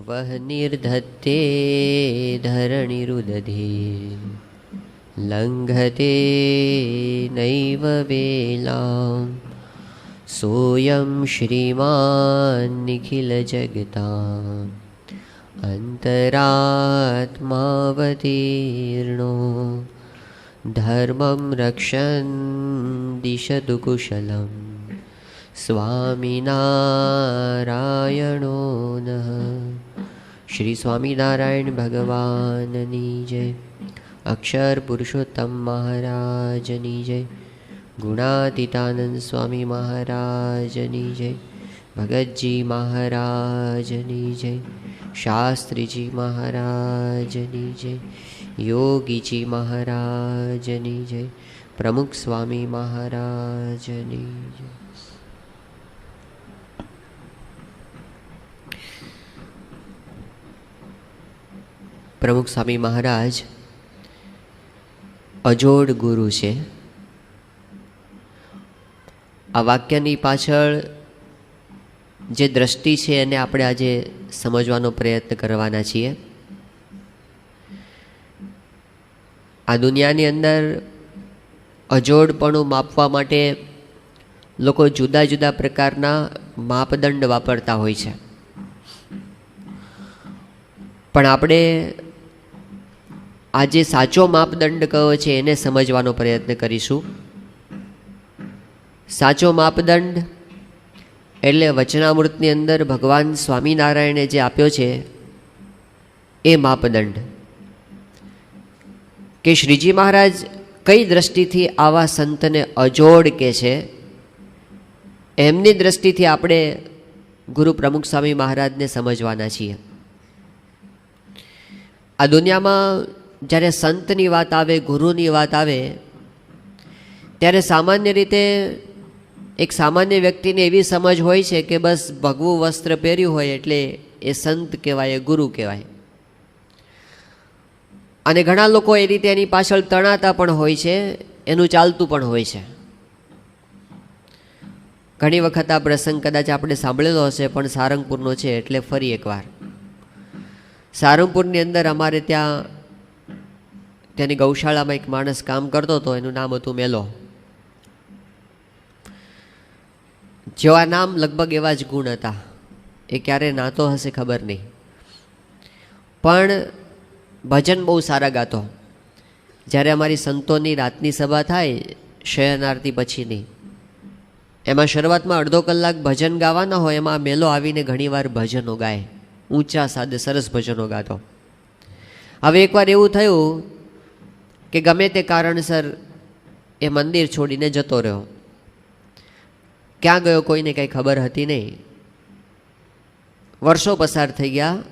वह निर्धत्ते धरणिरुदधे लंघते नैव वेलां सोऽयं श्रीमान् निखिल जगतां अंतरात्मावतीर्णो धर्मं रक्षन् दिशतु कुशलं स्वामिनारायणो नः। श्री स्वामिनारायण भगवाननी जय। अक्षर पुरुषोत्तम महाराजनी जय। गुणातीतानंद स्वामी महाराजनी जय। भगतजी महाराजनी जय। शास्त्रीजी महाराजनी जय। योगीजी महाराजनी जय। प्रमुख स्वामी महाराजनी जय। प्रमुख स्वामी महाराज अजोड गुरु है। आ वाक्यनी पाछळ जे दृष्टि है एने आपणे आजे समजवानो प्रयत्न करवाना छीए। आ दुनियानी अंदर अजोडपणुं मापवा माटे लोको जुदा जुदा प्रकारना मापदंड वापरता होय छे, पण आपणे આજે સાચો માપદંડ કયો છે એને સમજવાનો પ્રયત્ન કરીશું। સાચો માપદંડ એટલે વચનામૃતની અંદર ભગવાન સ્વામિનારાયણે જે આપ્યો છે એ માપદંડ, કે શ્રીજી મહારાજ કઈ દ્રષ્ટિથી આવા સંતને અજોડ કે છે, એમની દ્રષ્ટિથી આપણે ગુરુ પ્રમુખ સ્વામી મહારાજને સમજવાના છીએ। આ દુનિયામાં જ્યારે સંતની વાત આવે, ગુરુની વાત આવે, ત્યારે સામાન્ય રીતે એક સામાન્ય વ્યક્તિને એવી સમજ હોય છે કે બસ ભગવું વસ્ત્ર પહેર્યું હોય એટલે એ સંત કહેવાય, એ ગુરુ કહેવાય। અને ઘણા લોકો એ રીતે એની પાછળ તણાતા પણ હોય છે, એનું ચાલતું પણ હોય છે। ઘણી વખત આ પ્રસંગ કદાચ આપણે સાંભળેલો હશે, પણ સારંગપુરનો છે એટલે ફરી એકવાર। સારંગપુરની અંદર અમારે ત્યાંની ગૌશાળામાં એક માણસ કામ કરતો હતો, એનું નામ હતું મેલો। જેવા નામ લગભગ એવા જ ગુણ હતા। એ ક્યારે નાતો હશે ખબર નહીં, પણ ભજન બહુ સારા ગાતો। જ્યારે અમારી સંતોની રાતની સભા થાય શયન આરતી પછીની, એમાં શરૂઆતમાં અડધો કલાક ભજન ગાવાના હોય, એમાં મેલો આવીને ઘણીવાર ભજનો ગાય, ઊંચા સાદે સરસ ભજનો ગાતો। હવે એકવાર એવું થયું કે ગમે તે કારણસર એ મંદિર છોડીને જતો રહ્યો। ક્યાં ગયો કોઈને કંઈ ખબર હતી નહીં। વર્ષો પસાર થઈ ગયા।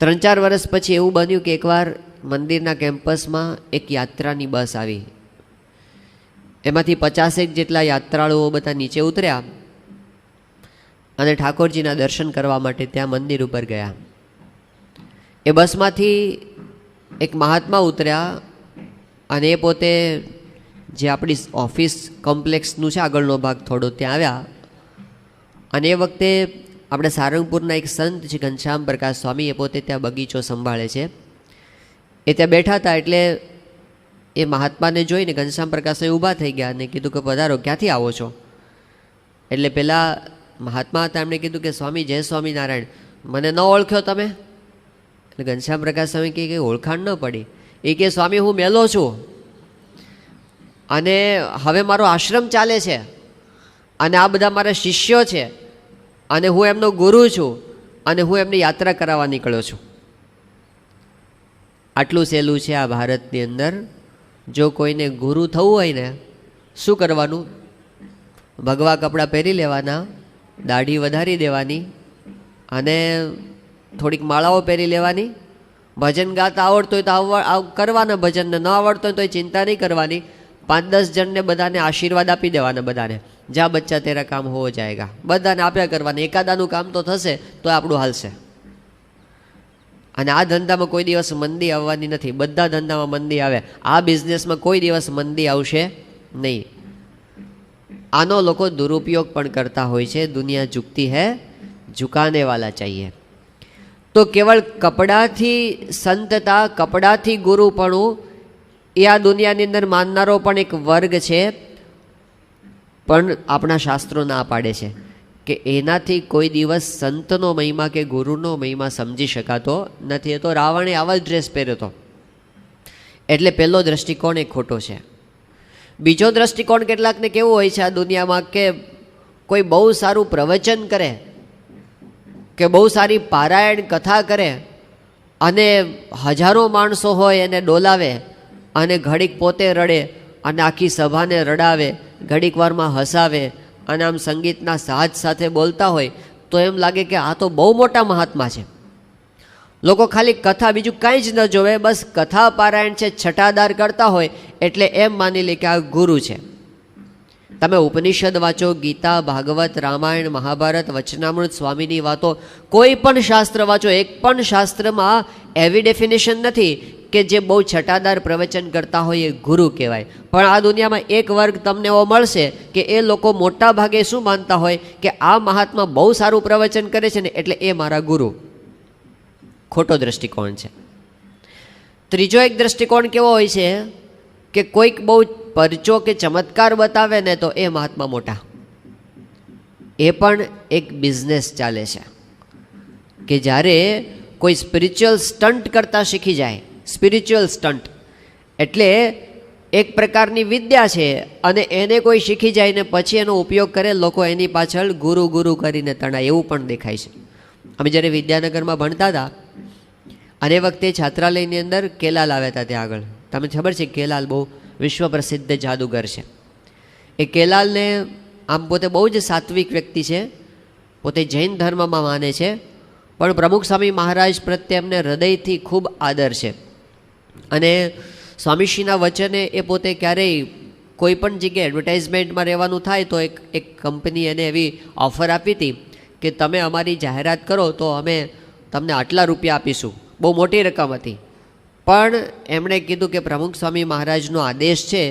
3-4 વર્ષ પછી એવું બન્યું કે એકવાર મંદિરના કેમ્પસમાં એક યાત્રાની બસ આવી। એમાંથી 50 જેટલા યાત્રાળુઓ બધા નીચે ઉતર્યા અને ઠાકોરજીના દર્શન કરવા માટે ત્યાં મંદિર ઉપર ગયા। એ બસમાંથી એક મહાત્મા ઉતર્યા અને એ પોતે જે આપણી ઓફિસ કોમ્પ્લેક્સનું છે આગળનો ભાગ થોડો, ત્યાં આવ્યા। અને એ વખતે આપણે સારંગપુરના એક સંત છે ઘનશ્યામ પ્રકાશ સ્વામી, એ પોતે ત્યાં બગીચો સંભાળે છે, એ ત્યાં બેઠા હતા। એટલે એ મહાત્માને જોઈને ઘનશ્યામ પ્રકાશ સ્વામી ઊભા થઈ ગયા અને કીધું કે પધારો, ક્યાંથી આવો છો? એટલે પેલા મહાત્મા હતા, એમણે કીધું કે સ્વામી જય સ્વામિનારાયણ, મને ન ઓળખ્યો તમે? એટલે ઘનશ્યામ પ્રકાશ સ્વામી કે ઓળખાણ ન પડી। એ કે સ્વામી હું મેલો છું અને હવે મારો આશ્રમ ચાલે છે અને આ બધા મારા શિષ્યો છે અને હું એમનો ગુરુ છું અને હું એમની યાત્રા કરાવવા નીકળ્યો છું। આટલું સહેલું છે આ ભારતની અંદર। જો કોઈને ગુરુ થવું હોય ને, શું કરવાનું? ભગવા કપડાં પહેરી લેવાના, દાઢી વધારી દેવાની અને થોડીક માળાઓ પહેરી લેવાની, ભજન ગાતા આવડતું હોય તો કરવાના ભજનને, ન આવડતું હોય તો એ ચિંતા નહીં કરવાની। 5-10 જણને બધાને આશીર્વાદ આપી દેવાના, બધાને જા બચ્ચા તેરા કામ હો જાયગા, બધાને આપ્યા કરવાના। એકાદાનું કામ તો થશે તો આપણું હાલશે। અને આ ધંધામાં કોઈ દિવસ મંદી આવવાની નથી, બધા ધંધામાં મંદી આવે, આ બિઝનેસમાં કોઈ દિવસ મંદી આવશે નહીં। આનો લોકો દુરુપયોગ પણ કરતા હોય છે। દુનિયા ઝુકતી હૈ, ઝુકાને વાલા ચાહીએ। તો કેવળ કપડાથી સંતતા, કપડાથી ગુરુપણું એ આ દુનિયાની અંદર માનનારો પણ એક વર્ગ છે, પણ આપણા શાસ્ત્રો ના પાડે છે કે એનાથી કોઈ દિવસ સંતનો મહિમા કે ગુરુનો મહિમા સમજી શકાતો નથી. એ તો રાવણે આવા જ ડ્રેસ પહેર્યો હતો. એટલે પહેલો દ્રષ્ટિકોણ એ ખોટો છે. બીજો દ્રષ્ટિકોણ કેટલાકને કેવો હોય છે આ દુનિયામાં કે કોઈ બહુ સારું પ્રવચન કરે કે બહુ સારી પારાયણ કથા કરે અને હજારો માણસો હોય એને ડોલાવે અને ઘડીક પોતે રડે અને આખી સભાને રડાવે, ઘડીક વારમાં હસાવે અને આમ સંગીતના સાજ સાથે બોલતા હોય તો એમ લાગે કે આ તો બહુ મોટા મહાત્મા છે. લોકો ખાલી કથા, બીજું કાંઈ જ ન જોવે, બસ કથા પારાયણ છે, છટાદાર કરતા હોય એટલે એમ માની લે કે આ ગુરુ છે. તમે ઉપનિષદ વાંચો, ગીતા, ભાગવત, રામાયણ, મહાભારત, વચનામૃત, સ્વામીની વાતો, કોઈ પણ શાસ્ત્ર વાંચો, એક પણ શાસ્ત્રમાં એવી ડેફિનેશન નથી કે જે બહુ છટાદાર પ્રવચન કરતા હોય એ ગુરુ કહેવાય. પણ આ દુનિયામાં એક વર્ગ તમને એવો મળશે કે એ લોકો મોટા ભાગે શું માનતા હોય કે આ મહાત્મા બહુ સારું પ્રવચન કરે છે ને એટલે એ મારા ગુરુ. ખોટો દ્રષ્ટિકોણ છે. ત્રીજો એક દ્રષ્ટિકોણ કેવો હોય છે કે કોઈક બહુ પરચો કે ચમત્કાર બતાવે ને તો એ મહાત્મા મોટા. એ પણ એક બિઝનેસ ચાલે છે કે જ્યારે કોઈ સ્પિરિચ્યુઅલ સ્ટન્ટ કરતા શીખી જાય, સ્પિરિચ્યુઅલ સ્ટન્ટ એટલે એક પ્રકારની વિદ્યા છે અને એને કોઈ શીખી જાય ને પછી એનો ઉપયોગ કરે, લોકો એની પાછળ ગુરુ ગુરુ કરીને તણાય, એવું પણ દેખાય છે. અમે જ્યારે વિદ્યાનગરમાં ભણતા હતા અને એ વખતે છાત્રાલયની અંદર કેલાલ આવ્યા હતા. ત્યાં આગળ તમને ખબર છે કેલાલ બહુ વિશ્વ પ્રસિદ્ધ જાદુગર છે. એ કેલાલને આમ પોતે બહુ જ સાત્વિક વ્યક્તિ છે, પોતે જૈન ધર્મમાં માને છે, પણ પ્રમુખ સ્વામી મહારાજ પ્રત્યે એમને હૃદયથી ખૂબ આદર છે. અને સ્વામીશ્રીના વચને એ પોતે ક્યારેય કોઈ પણ જગ્યાએ એડવર્ટાઇઝમેન્ટમાં રહેવાનું થાય તો એક કંપની એને એવી ઓફર આપી હતી કે તમે અમારી જાહેરાત કરો તો અમે તમને આટલા રૂપિયા આપીશું. બહુ મોટી રકમ હતી. પણ એમણે કીધું કે પ્રમુખ સ્વામી મહારાજનો આદેશ છે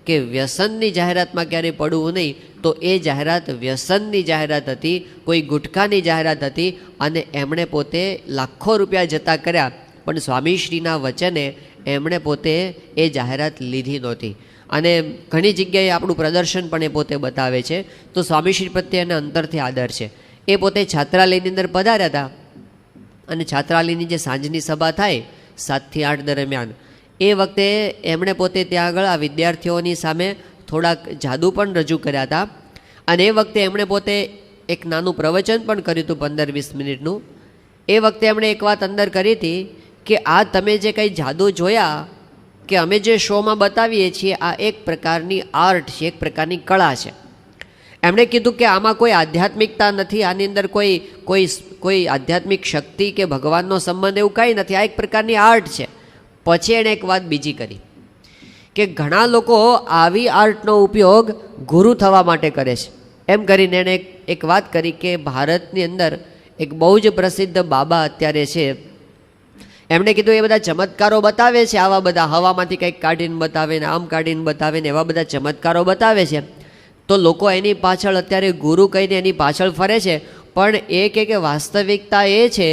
કે વ્યસનની જાહેરાતમાં ક્યારેય પડવું નહીં. તો એ જાહેરાત વ્યસનની જાહેરાત હતી, કોઈ ગુટખાની જાહેરાત હતી અને એમણે પોતે લાખો રૂપિયા જતા કર્યા, પણ સ્વામીશ્રીના વચને એમણે પોતે એ જાહેરાત લીધી નહોતી. અને ઘણી જગ્યાએ આપણું પ્રદર્શન પણ એ પોતે બતાવે છે. તો સ્વામીશ્રી પ્રત્યે એને અંતરથી આદર છે. એ પોતે છાત્રાલયની અંદર પધાર્યા હતા અને છાત્રાલયની જે સાંજની સભા થાય 7 થી 8 દરમિયાન, એ વખતે એમણે પોતે ત્યાં આગળ આ વિદ્યાર્થીઓની સામે થોડાક જાદુ પણ રજૂ કર્યા હતા. અને એ વખતે એમણે પોતે એક નાનું પ્રવચન પણ કર્યું હતું 15-20 મિનિટનું. એ વખતે એમણે એક વાત અંદર કરી હતી કે આ તમે જે કંઈ જાદુ જોયા કે અમે જે શોમાં બતાવીએ છીએ આ એક પ્રકારની આર્ટ છે, એક પ્રકારની કળા છે. એમણે કીધું કે આમાં કોઈ આધ્યાત્મિકતા નથી, આની અંદર કોઈ આધ્યાત્મિક શક્તિ કે ભગવાનનો સંબંધ એવું કાંઈ નથી, આ એક પ્રકારની આર્ટ છે. પછી એણે એક વાત બીજી કરી કે ઘણા લોકો આવી આર્ટનો ઉપયોગ ગુરુ થવા માટે કરે છે. એમ કરીને એણે એક વાત કરી કે ભારતની અંદર એક બહુ જ પ્રસિદ્ધ બાબા અત્યારે છે, એમણે કીધું એ બધા ચમત્કારો બતાવે છે, આવા બધા હવામાંથી કંઈક કાઢીને બતાવે ને આમ કાઢીને બતાવે ને એવા બધા ચમત્કારો બતાવે છે. તો લોકો એની પાછળ અત્યારે ગુરુ કહીને એની પાછળ ફરે છે. પણ એ કે વાસ્તવિકતા એ છે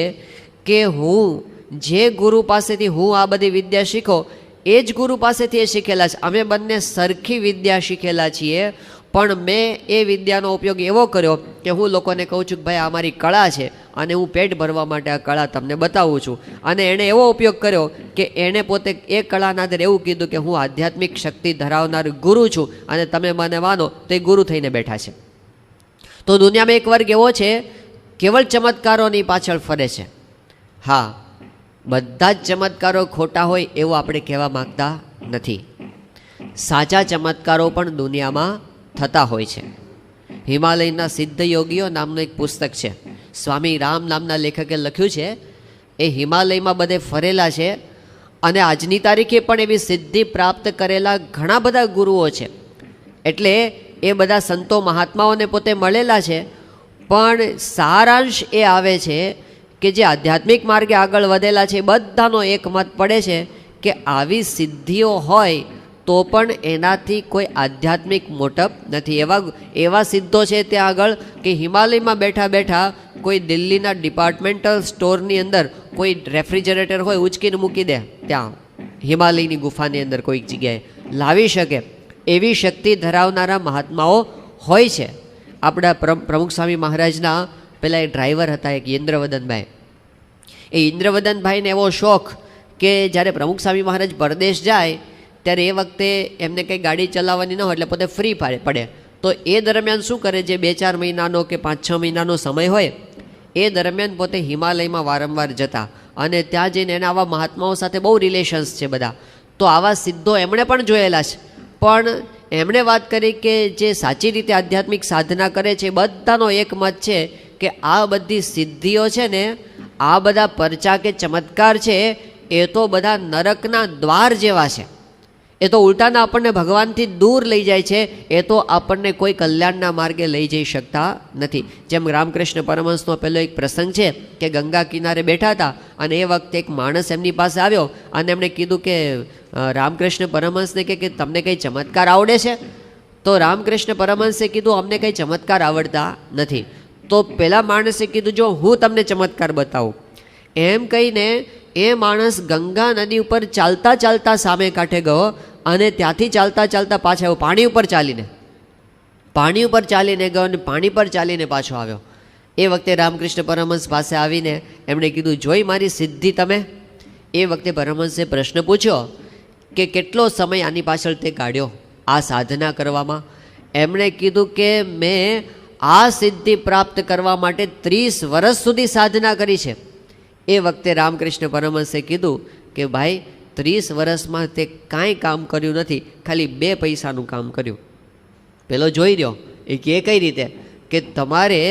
કે હું જે ગુરુ પાસેથી હું આ બધી વિદ્યા શીખો એ જ ગુરુ પાસેથી એ શીખેલા છે. અમે બંને સરખી વિદ્યા શીખેલા છીએ, પણ મેં એ વિદ્યાનો ઉપયોગ એવો કર્યો કે હું લોકોને કહું છું કે ભાઈ આ મારી કળા છે અને હું પેટ ભરવા માટે આ કળા તમને બતાવું છું. અને એણે એવો ઉપયોગ કર્યો કે એણે પોતે એ કળાના આધારે એવું કીધું કે હું આધ્યાત્મિક શક્તિ ધરાવનાર ગુરુ છું અને તમે મને માનો તો એ ગુરુ થઈને બેઠા છે. તો દુનિયામાં એક વર્ગ એવો છે કેવળ ચમત્કારોની પાછળ ફરે છે. હા, બધા જ ચમત્કારો ખોટા હોય એવું આપણે કહેવા માગતા નથી. સાચા ચમત્કારો પણ દુનિયામાં થતા હોય છે. હિમાલયના સિદ્ધ યોગીઓ નામનું એક પુસ્તક છે, સ્વામી રામ નામના લેખકે લખ્યું છે. એ હિમાલયમાં બધે ફરેલા છે અને આજની તારીખે પણ એવી સિદ્ધિ પ્રાપ્ત કરેલા ઘણા બધા ગુરુઓ છે. એટલે એ બધા સંતો મહાત્માઓને પોતે મળેલા છે. પણ સારાંશ એ આવે છે કે જે આધ્યાત્મિક માર્ગે આગળ વધેલા છે બધાનો એક મત પડે છે કે આવી સિદ્ધિઓ હોય તો પણ એનાથી કોઈ આધ્યાત્મિક મોટપ નથી. એવા સિદ્ધો છે ત્યાં આગળ કે હિમાલયમાં બેઠા બેઠા કોઈ દિલ્હીના ડિપાર્ટમેન્ટલ સ્ટોરની અંદર કોઈ રેફ્રિજરેટર હોય ઉચકીને મૂકી દે, ત્યાં હિમાલયની ગુફાની અંદર કોઈક જગ્યાએ લાવી શકે એવી શક્તિ ધરાવનારા મહાત્માઓ હોય છે. આપણા પ્રમુખ સ્વામી મહારાજના પેલા એક ડ્રાઈવર હતા, એક ઇન્દ્રવદનભાઈ. એ ઇન્દ્રવદનભાઈને એવો શોખ કે જ્યારે પ્રમુખ સ્વામી મહારાજ પરદેશ જાય ત્યારે એ વખતે એમને કંઈ ગાડી ચલાવવાની ન હોય એટલે પોતે ફ્રી પડે. તો એ દરમિયાન શું કરે, જે 2-4 મહિનાનો કે 5-6 મહિનાનો સમય હોય એ દરમિયાન પોતે હિમાલયમાં વારંવાર જતા અને ત્યાં જઈને એના આવા મહાત્માઓ સાથે બહુ રિલેશન્સ છે બધા. તો આવા સિદ્ધો એમણે પણ જોયેલા છે. પણ એમણે વાત કરી કે જે સાચી રીતે આધ્યાત્મિક સાધના કરે છે બધાનો એક મત છે કે આ બધી સિદ્ધિઓ છે ને, આ બધા પરચા કે ચમત્કાર છે એ તો બધા નરકના દ્વાર જેવા છે. એ તો ઉલટાના આપણને ભગવાનથી દૂર લઈ જાય છે. એ તો આપણને કોઈ કલ્યાણના માર્ગે લઈ જઈ શકતા નથી. જેમ રામકૃષ્ણ પરમહંસનો પહેલો એક પ્રસંગ છે કે ગંગા કિનારે બેઠા હતા અને એ વખતે એક માણસ એમની પાસે આવ્યો અને એમણે કીધું કે રામકૃષ્ણ પરમહંસને કે તમને કંઈ ચમત્કાર આવડે છે? તો રામકૃષ્ણ પરમહંસે કીધું અમને કંઈ ચમત્કાર આવડતા નથી. તો પેલા માણસે કીધું જો હું તમને ચમત્કાર બતાવું. એમ કહીને એ માણસ ગંગા નદી ઉપર ચાલતા ચાલતા સામે કાંઠે ગયો અને ત્યાંથી ચાલતા ચાલતા પાછા આવ્યો પાણી ઉપર ચાલીને ગયો અને પાણી પર ચાલીને પાછો આવ્યો. એ વખતે રામકૃષ્ણ પરમહંસ પાસે આવીને એમણે કીધું જોઈ મારી સિદ્ધિ તમે? એ વખતે પરમહંસે પ્રશ્ન પૂછ્યો કે કેટલો સમય આની પાછળ તે કાઢ્યો આ સાધના કરવામાં? એમણે કીધું કે મેં આ સિદ્ધિ પ્રાપ્ત કરવા માટે 30 વર્ષ સુધી સાધના કરી છે. એ વખતે રામકૃષ્ણ પરમહંસે કીધું કે ભાઈ 30 વર્ષમાં તે કાંઈ કામ કર્યું નથી, ખાલી 2 પૈસાનું કામ કર્યું. પેલો જોઈ રહ્યો એ કઈ રીતે કે તમારે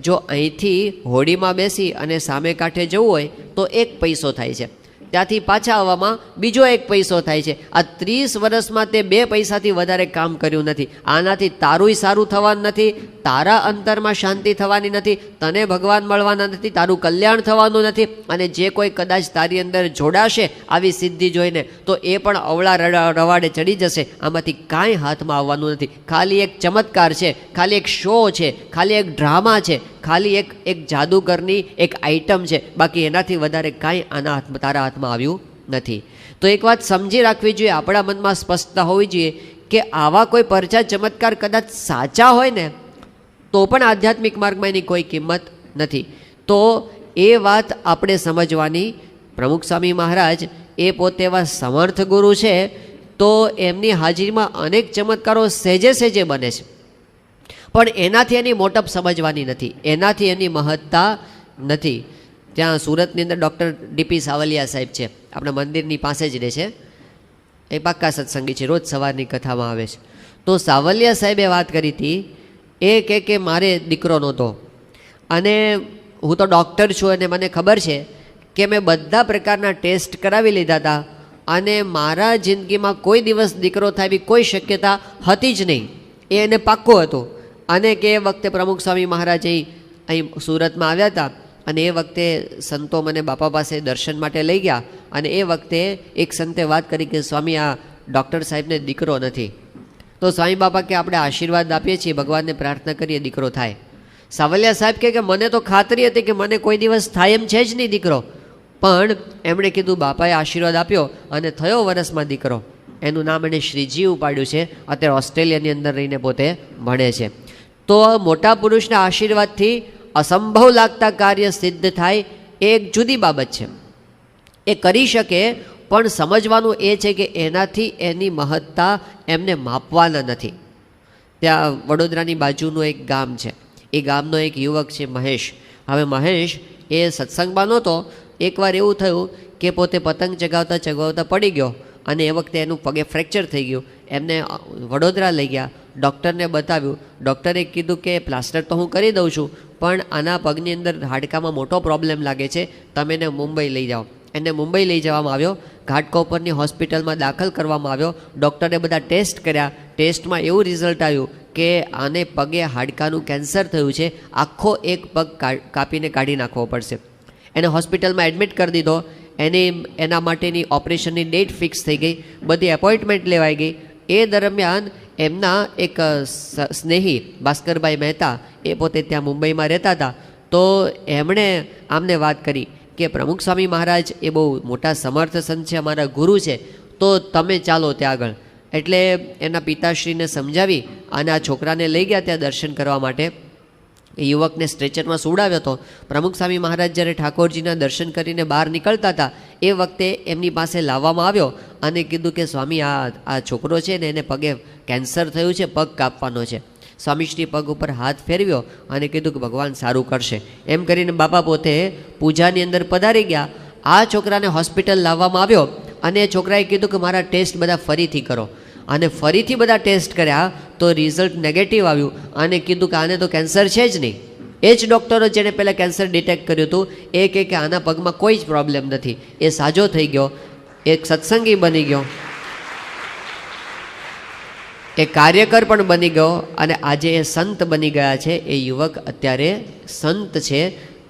જો અહીંથી હોડીમાં બેસી અને સામે કાંઠે જવું હોય તો 1 પૈસો થાય છે, ત્યાંથી પાછા આવવામાં બીજો 1 પૈસો થાય છે. આ 30 વર્ષમાં તે 2 પૈસાથી વધારે કામ કર્યું નથી. આનાથી તારુંય સારું થવાનું નથી, તારા અંતરમાં શાંતિ થવાની નથી, તને ભગવાન મળવાના નથી, તારું કલ્યાણ થવાનું નથી. અને જે કોઈ કદાચ તારી અંદર જોડાશે આવી સિદ્ધિ જોઈને તો એ પણ અવળા રવાડે ચડી જશે. આમાંથી કાંઈ હાથમાં આવવાનું નથી. ખાલી એક ચમત્કાર છે, ખાલી એક શો છે, ખાલી એક ડ્રામા છે, ખાલી એક જાદુગરની એક આઈટમ છે. બાકી એનાથી વધારે કાંઈ તારા હાથમાં આવ્યું નથી. તો એક વાત સમજી રાખવી જોઈએ, આપણા મનમાં સ્પષ્ટતા હોવી જોઈએ કે આવા કોઈ પરચા ચમત્કાર કદાચ સાચા હોય ને તો પણ આધ્યાત્મિક માર્ગમાં એની કોઈ કિંમત નથી. તો એ વાત આપણે સમજવાની. પ્રમુખ સ્વામી મહારાજ એ પોતે એવા સમર્થ ગુરુ છે તો એમની હાજરીમાં અનેક ચમત્કારો સહેજે સહેજે બને છે, પણ એનાથી એની મોટપ સમજવાની નથી, એનાથી એની મહત્તા નથી. ત્યાં સુરતની અંદર ડૉક્ટર ડીપી સાવલિયા સાહેબ છે, આપણા મંદિરની પાસે જ રહે છે, એ પાક્કા સત્સંગી છે, રોજ સવારની કથામાં આવે છે. તો સાવલિયા સાહેબે વાત કરી હતી એ કે મારે દીકરો નહોતો અને હું તો ડૉક્ટર છું અને મને ખબર છે કે મેં બધા પ્રકારના ટેસ્ટ કરાવી લીધા હતા અને મારા જિંદગીમાં કોઈ દિવસ દીકરો થાય એવી કોઈ શક્યતા હતી જ નહીં, એ એને પાક્કું હતું. અને કે એ વખતે પ્રમુખ સ્વામી મહારાજ અહીં સુરતમાં આવ્યા હતા અને એ વખતે સંતો મને બાપા પાસે દર્શન માટે લઈ ગયા અને એ વખતે એક સંતે વાત કરી કે સ્વામી આ ડૉક્ટર સાહેબને દીકરો નથી. તો સ્વામી બાપા કે આપણે આશીર્વાદ આપીએ છીએ, ભગવાનને પ્રાર્થના કરીએ દીકરો થાય. સાવલિયા સાહેબ કે મને તો ખાતરી હતી કે મને કોઈ દિવસ થાય એમ છે જ નહીં દીકરો, પણ એમણે કીધું બાપાએ આશીર્વાદ આપ્યો અને થયો વર્ષમાં દીકરો. એનું નામ એણે શ્રીજી ઉપાડ્યું છે. અત્યારે ઓસ્ટ્રેલિયાની અંદર રહીને પોતે ભણે છે. તો મોટા પુરુષના આશીર્વાદથી અસંભવ લાગતા કાર્ય સિદ્ધ થાય એ એક જુદી બાબત છે, એ કરી શકે. પણ સમજવાનું એ છે કે એનાથી એની મહત્તા એમને માપવાના નથી. ત્યાં વડોદરાની બાજુનું એક ગામ છે, એ ગામનો એક યુવક છે મહેશ. હવે મહેશ એ સત્સંગમાં નહોતો. એકવાર એવું થયું કે પોતે પતંગ ચગાવતા પડી ગયો અને એ વખતે એનું પગે ફ્રેક્ચર થઈ ગયું. એમને વડોદરા લઈ ગયા, ડૉક્ટરને બતાવ્યું. ડૉક્ટરે કીધું કે પ્લાસ્ટર તો હું કરી દઉં છું પણ આના પગની અંદર હાડકામાં મોટો પ્રોબ્લેમ લાગે છે, તમે એને મુંબઈ લઈ જાઓ. એને મુંબઈ લઈ જવામાં આવ્યો, ઘાટકોપરની હોસ્પિટલમાં દાખલ કરવામાં આવ્યો. ડૉક્ટરે બધા ટેસ્ટ કર્યા, ટેસ્ટમાં એવું રિઝલ્ટ આવ્યું કે આને પગે હાડકાનું કેન્સર થયું છે, આખો એક પગ કાપીને કાઢી નાખવો પડશે. એને હોસ્પિટલમાં એડમિટ કરી દીધો. એના માટેની ઓપરેશનની ડેટ ફિક્સ થઈ ગઈ, બધી એપોઇન્ટમેન્ટ લેવાઈ ગઈ. એ દરમિયાન એમના એક સ્નેહી ભાસ્કરભાઈ મહેતા એ પોતે ત્યાં મુંબઈમાં રહેતા હતા. તો એમણે આમને વાત કરી કે પ્રમુખ સ્વામી મહારાજ એ બહુ મોટા સમર્થ સંત છે, અમારા ગુરુ છે, તો તમે ચાલો ત્યાં આગળ. એટલે એના પિતાશ્રીને સમજાવી અને આ છોકરાને લઈ ગયા ત્યાં દર્શન કરવા માટે. એ યુવકને સ્ટ્રેચરમાં સુવડાવ્યો હતો. પ્રમુખ સ્વામી મહારાજ જ્યારે ઠાકોરજીના દર્શન કરીને બહાર નીકળતા હતા એ વખતે એમની પાસે લાવવામાં આવ્યો અને કીધું કે સ્વામી આ છોકરો છે ને એને પગે કેન્સર થયું છે, પગ કાપવાનો છે. સ્વામીશ્રી પગ ઉપર હાથ ફેરવ્યો અને કીધું કે ભગવાન સારું કરશે. એમ કરીને બાપા પોતે પૂજાની અંદર પધારી ગયા. આ છોકરાને હોસ્પિટલ લાવવામાં આવ્યો અને એ છોકરાએ કીધું કે મારા ટેસ્ટ બધા ફરીથી કરો. અને ફરીથી બધા ટેસ્ટ કર્યા તો રિઝલ્ટ નેગેટિવ આવ્યું અને કીધું કે આને તો કેન્સર છે જ નહીં. એ જ ડૉક્ટરો જેણે પહેલાં કેન્સર ડિટેક્ટ કર્યું હતું એ કહે કે આના પગમાં કોઈ જ પ્રોબ્લેમ નથી, એ સાજો થઈ ગયો, એક સત્સંગી બની ગયો, એ કાર્યકર પણ બની ગયો અને આજે એ સંત બની ગયા છે. એ યુવક અત્યારે સંત છે,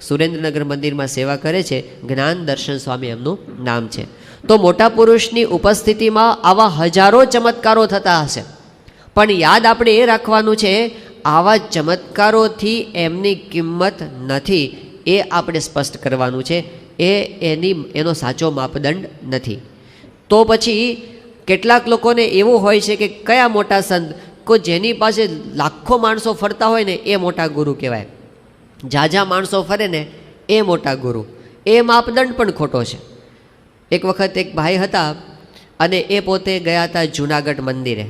સુરેન્દ્રનગર મંદિરમાં સેવા કરે છે. જ્ઞાન દર્શન સ્વામી એમનું નામ છે. તો મોટા પુરુષની ઉપસ્થિતિમાં આવા હજારો ચમત્કારો થતા હશે, પણ યાદ આપણે એ રાખવાનું છે આવા ચમત્કારોથી એમની કિંમત નથી, એ આપણે સ્પષ્ટ કરવાનું છે. એનો સાચો માપદંડ નથી. તો પછી કેટલાક લોકોને એવું હોય છે કે કયા મોટા સંત, કો જેની પાસે લાખો માણસો ફરતા હોય ને એ મોટા ગુરુ કહેવાય, ઝાઝા માણસો ફરે ને એ મોટા ગુરુ. એ માપદંડ પણ ખોટો છે. એક વખત એક ભાઈ હતા અને એ પોતે ગયા હતા જૂનાગઢ મંદિરે,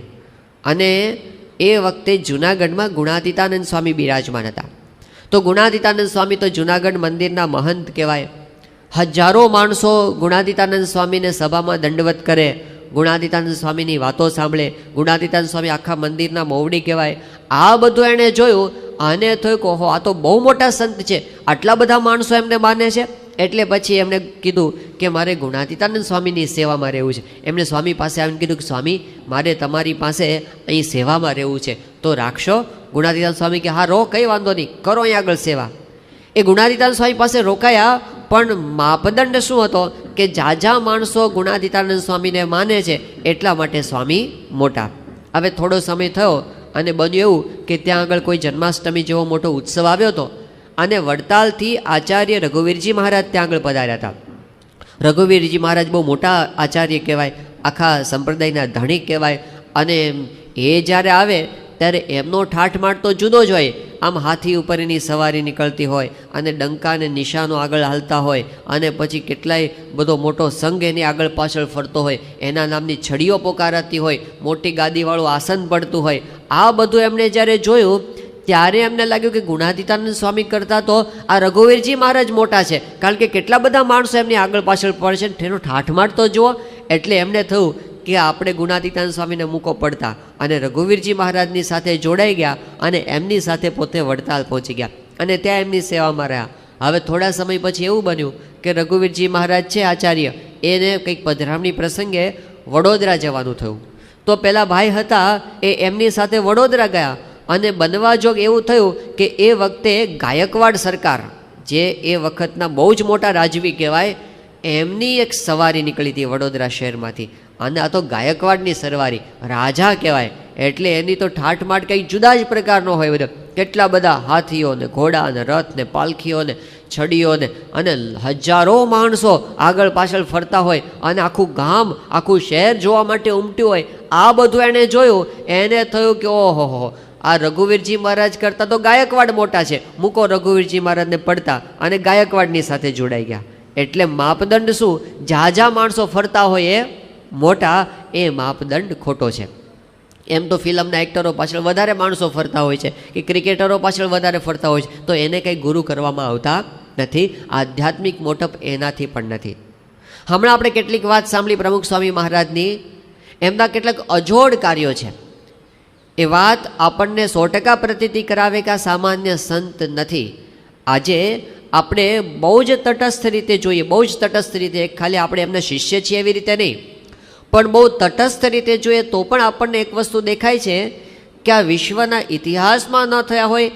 અને એ વખતે જૂનાગઢમાં ગુણાતીતાનંદ સ્વામી બિરાજમાન હતા. તો ગુણાતીતાનંદ સ્વામી તો જૂનાગઢ મંદિરના મહંત કહેવાય. હજારો માણસો ગુણાતીતાનંદ સ્વામીને સભામાં દંડવત કરે, ગુણાતીતાનંદ સ્વામીની વાતો સાંભળે. ગુણાતીતાનંદ સ્વામી આખા મંદિરના મોવડી કહેવાય. આ બધું એણે જોયું અને થયું કે ઓહો, આ તો બહુ મોટા સંત છે, આટલા બધા માણસો એમને માને છે. એટલે પછી એમણે કીધું કે મારે ગુણાતીતાનંદ સ્વામીની સેવામાં રહેવું છે. એમણે સ્વામી પાસે આવીને કીધું કે સ્વામી મારે તમારી પાસે અહીં સેવામાં રહેવું છે, તો રાખશો? ગુણાતીતાનંદ સ્વામી કે હા રો, કંઈ વાંધો નહીં, કરો અહીં આગળ સેવા. એ ગુણાતીતાનંદ સ્વામી પાસે રોકાયા, પણ માપદંડ શું હતો કે ઝાઝા માણસો ગુણાતીતાનંદ સ્વામીને માને છે એટલા માટે સ્વામી મોટા. હવે થોડો સમય થયો અને બન્યું એવું કે ત્યાં આગળ કોઈ જન્માષ્ટમી જેવો મોટો ઉત્સવ આવ્યો હતો અને વડતાલથી આચાર્ય રઘુવીરજી મહારાજ ત્યાં આગળ પધાર્યા હતા. રઘુવીરજી મહારાજ બહુ મોટા આચાર્ય કહેવાય, આખા સંપ્રદાયના ધણી કહેવાય. અને એ જ્યારે આવે ત્યારે એમનો ઠાઠમાઠ તો જુદો જ હોય. આમ હાથી ઉપર એની સવારી નીકળતી હોય અને ડંકા અને નિશાનો આગળ હાલતા હોય અને પછી કેટલાય બધો મોટો સંઘ એની આગળ પાછળ ફરતો હોય, એના નામની છડીઓ પોકારાતી હોય, મોટી ગાદીવાળું આસન પડતું હોય. આ બધું એમણે જ્યારે જોયું ત્યારે એમને લાગ્યું કે ગુણાતીતાનંદ સ્વામી કરતાં તો આ રઘુવીરજી મહારાજ મોટા છે, કારણ કે કેટલા બધા માણસો એમની આગળ પાછળ પડે છે, તેનો ઠાઠમાઠ તો જુઓ. એટલે એમને થયું કે આપણે ગુણાતીતાનંદ સ્વામીને મૂકો પડતા અને રઘુવીરજી મહારાજની સાથે જોડાઈ ગયા અને એમની સાથે પોતે વડતાલ પહોંચી ગયા અને ત્યાં એમની સેવામાં રહ્યા. હવે થોડા સમય પછી એવું બન્યું કે રઘુવીરજી મહારાજ છે આચાર્ય, એને કંઈક પધરામણી પ્રસંગે વડોદરા જવાનું થયું. તો પેલા ભાઈ હતા એ એમની સાથે વડોદરા ગયા અને બનવા જોગ એવું થયું કે એ વખતે ગાયકવાડ સરકાર, જે એ વખતના બહુ જ મોટા રાજવી કહેવાય, એમની એક સવારી નીકળી હતી વડોદરા શહેરમાંથી. અને આ તો ગાયકવાડની સરવારી, રાજા કહેવાય, એટલે એની તો ઠાઠમાઠ કંઈક જુદા જ પ્રકારનો હોય. બધો કેટલા બધા હાથીઓ ને ઘોડા ને રથ ને પાલખીઓ ને છડીઓ ને અને હજારો માણસો આગળ પાછળ ફરતા હોય અને આખું ગામ આખું શહેર જોવા માટે ઉમટ્યું હોય. આ બધું એણે જોયું, એને થયું કે ઓહો, આ રઘુવીરજી મહારાજ કરતાં તો ગાયકવાડ મોટા છે, મૂકો રઘુવીરજી મહારાજને પડતા અને ગાયકવાડની સાથે જોડાઈ ગયા. એટલે માપદંડ શું, ઝાઝા માણસો ફરતા હોય એ મોટા, એ માપદંડ ખોટો છે. એમ તો ફિલ્મના એક્ટરો પાછળ વધારે માણસો ફરતા હોય છે કે ક્રિકેટરો પાછળ વધારે ફરતા હોય છે, તો એને કંઈ ગુરુ કરવામાં આવતા નથી. આધ્યાત્મિક મોટપ એનાથી પણ નથી. હમણાં આપણે કેટલીક વાત સાંભળી પ્રમુખ સ્વામી મહારાજની, એમના કેટલાક અજોડ કાર્યો છે. એ વાત આપણને 100% પ્રતીતિ કરાવે કે આ સામાન્ય સંત નથી. આજે આપણે બહુ જ તટસ્થ રીતે જોઈએ, બહુ જ તટસ્થ રીતે, ખાલી આપણે એમના શિષ્ય છીએ એવી રીતે નહીં, પણ બહુ તટસ્થ રીતે જોઈએ તો પણ આપણને એક વસ્તુ દેખાય છે કે આ વિશ્વના ઇતિહાસમાં ન થયા હોય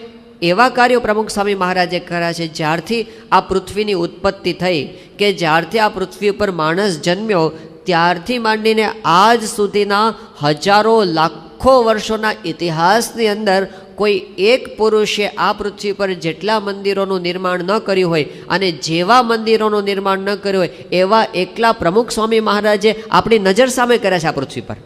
એવા કાર્યો પ્રમુખ સ્વામી મહારાજે કર્યા છે. જ્યારથી આ પૃથ્વીની ઉત્પત્તિ થઈ, કે જ્યારથી આ પૃથ્વી ઉપર માણસ જન્મ્યો ત્યારથી માંડીને આજ સુધીના હજારો લાખો વર્ષોના ઇતિહાસની અંદર કોઈ એક પુરુષે આ પૃથ્વી પર જેટલા મંદિરોનું નિર્માણ ન કર્યું હોય અને જેવા મંદિરોનું નિર્માણ ન કર્યું હોય એવા એકલા પ્રમુખ સ્વામી મહારાજે આપણી નજર સામે કર્યા છે આ પૃથ્વી પર.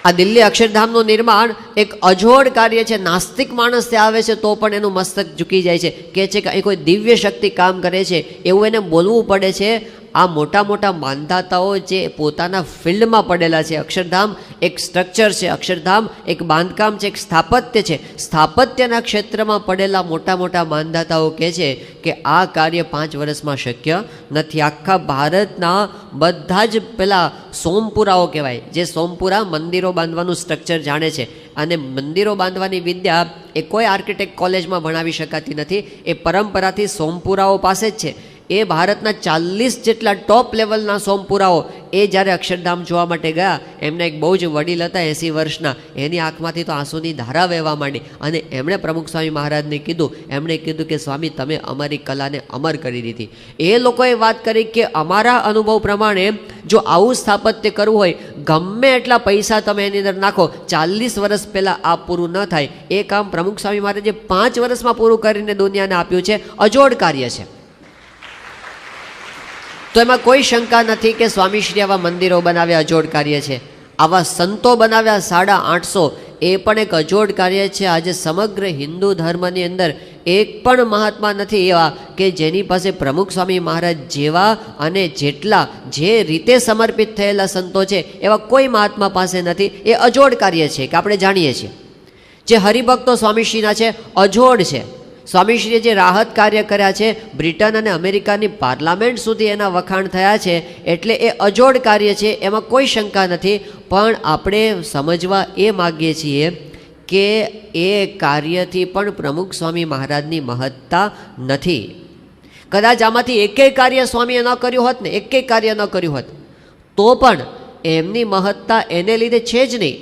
આ દિલ્હી અક્ષરધામનું નિર્માણ એક અજોડ કાર્ય છે. નાસ્તિક માણસ ત્યાં આવે છે તો પણ એનું મસ્તક ઝૂકી જાય છે, કહે છે કે અહીં કોઈ દિવ્ય શક્તિ કામ કરે છે એવું એને બોલવું પડે છે. આ મોટા મોટા માંધાતાઓ જે પોતાના ફિલ્ડમાં પડેલા છે, અક્ષરધામ એક સ્ટ્રક્ચર છે, અક્ષરધામ એક બાંધકામ છે, એક સ્થાપત્ય છે. સ્થાપત્યના ક્ષેત્રમાં પડેલા મોટા મોટા માંધાતાઓ કહે છે કે આ કાર્ય 5 વર્ષમાં શક્ય નથી. આખા ભારતના બધા જ પેલા સોમપુરાઓ કહેવાય, જે સોમપુરા મંદિરો બાંધવાનું સ્ટ્રક્ચર જાણે છે, અને મંદિરો બાંધવાની વિદ્યા એ કોઈ આર્કિટેક્ટ કોલેજમાં ભણાવી શકાતી નથી. એ પરંપરાથી સોમપુરાઓ પાસે જ છે. એ ભારતના 40 જેટલા ટોપ લેવલના સોમપુરાઓ એ જ્યારે અક્ષરધામ જોવા માટે ગયા, એમના એક બહુ જ વડીલ હતા 80 વર્ષના, એની આંખમાંથી તો આંસુની ધારા વહેવા માંડી. અને એમણે પ્રમુખ સ્વામી મહારાજને કીધું, એમણે કીધું કે સ્વામી તમે અમારી કલાને અમર કરી દીધી. એ લોકોએ વાત કરી કે અમારા અનુભવ પ્રમાણે જો આવું સ્થાપત્ય કરવું હોય, ગમે એટલા પૈસા તમે એની અંદર નાખો, 40 વર્ષ પહેલાં આ પૂરું ન થાય. એ કામ પ્રમુખ સ્વામી મહારાજે 5 વર્ષમાં પૂરું કરીને દુનિયાને આપ્યું છે. અજોડ કાર્ય છે. તો એમાં કોઈ શંકા નથી કે સ્વામીશ્રી આવા મંદિરો બનાવ્યા અજોડ કાર્ય છે, આવા સંતો બનાવ્યા 850, એ પણ એક અજોડ કાર્ય છે. આજે સમગ્ર હિન્દુ ધર્મની અંદર એક પણ મહાત્મા નથી એવા કે જેની પાસે પ્રમુખ સ્વામી મહારાજ જેવા અને જેટલા જે રીતે સમર્પિત થયેલા સંતો છે એવા કોઈ મહાત્મા પાસે નથી. એ અજોડ કાર્ય છે કે આપણે જાણીએ છીએ. જે હરિભક્તો સ્વામીશ્રીના છે અજોડ છે. સ્વામીશ્રીએ જે રાહત કાર્ય કર્યા છે, બ્રિટન અને અમેરિકાની પાર્લામેન્ટ સુધી એના વખાણ થયા છે, એટલે એ અજોડ કાર્ય છે, એમાં કોઈ શંકા નથી. પણ આપણે સમજવા એ માગીએ છીએ કે એ કાર્યથી પણ પ્રમુખ સ્વામી મહારાજની મહત્તા નથી. કદાચ આમાંથી એકેય કાર્ય સ્વામીએ ન કર્યું હોત ને, એકેય કાર્ય ન કર્યું હોત તો પણ એમની મહત્તા એને લીધે છે જ નહીં.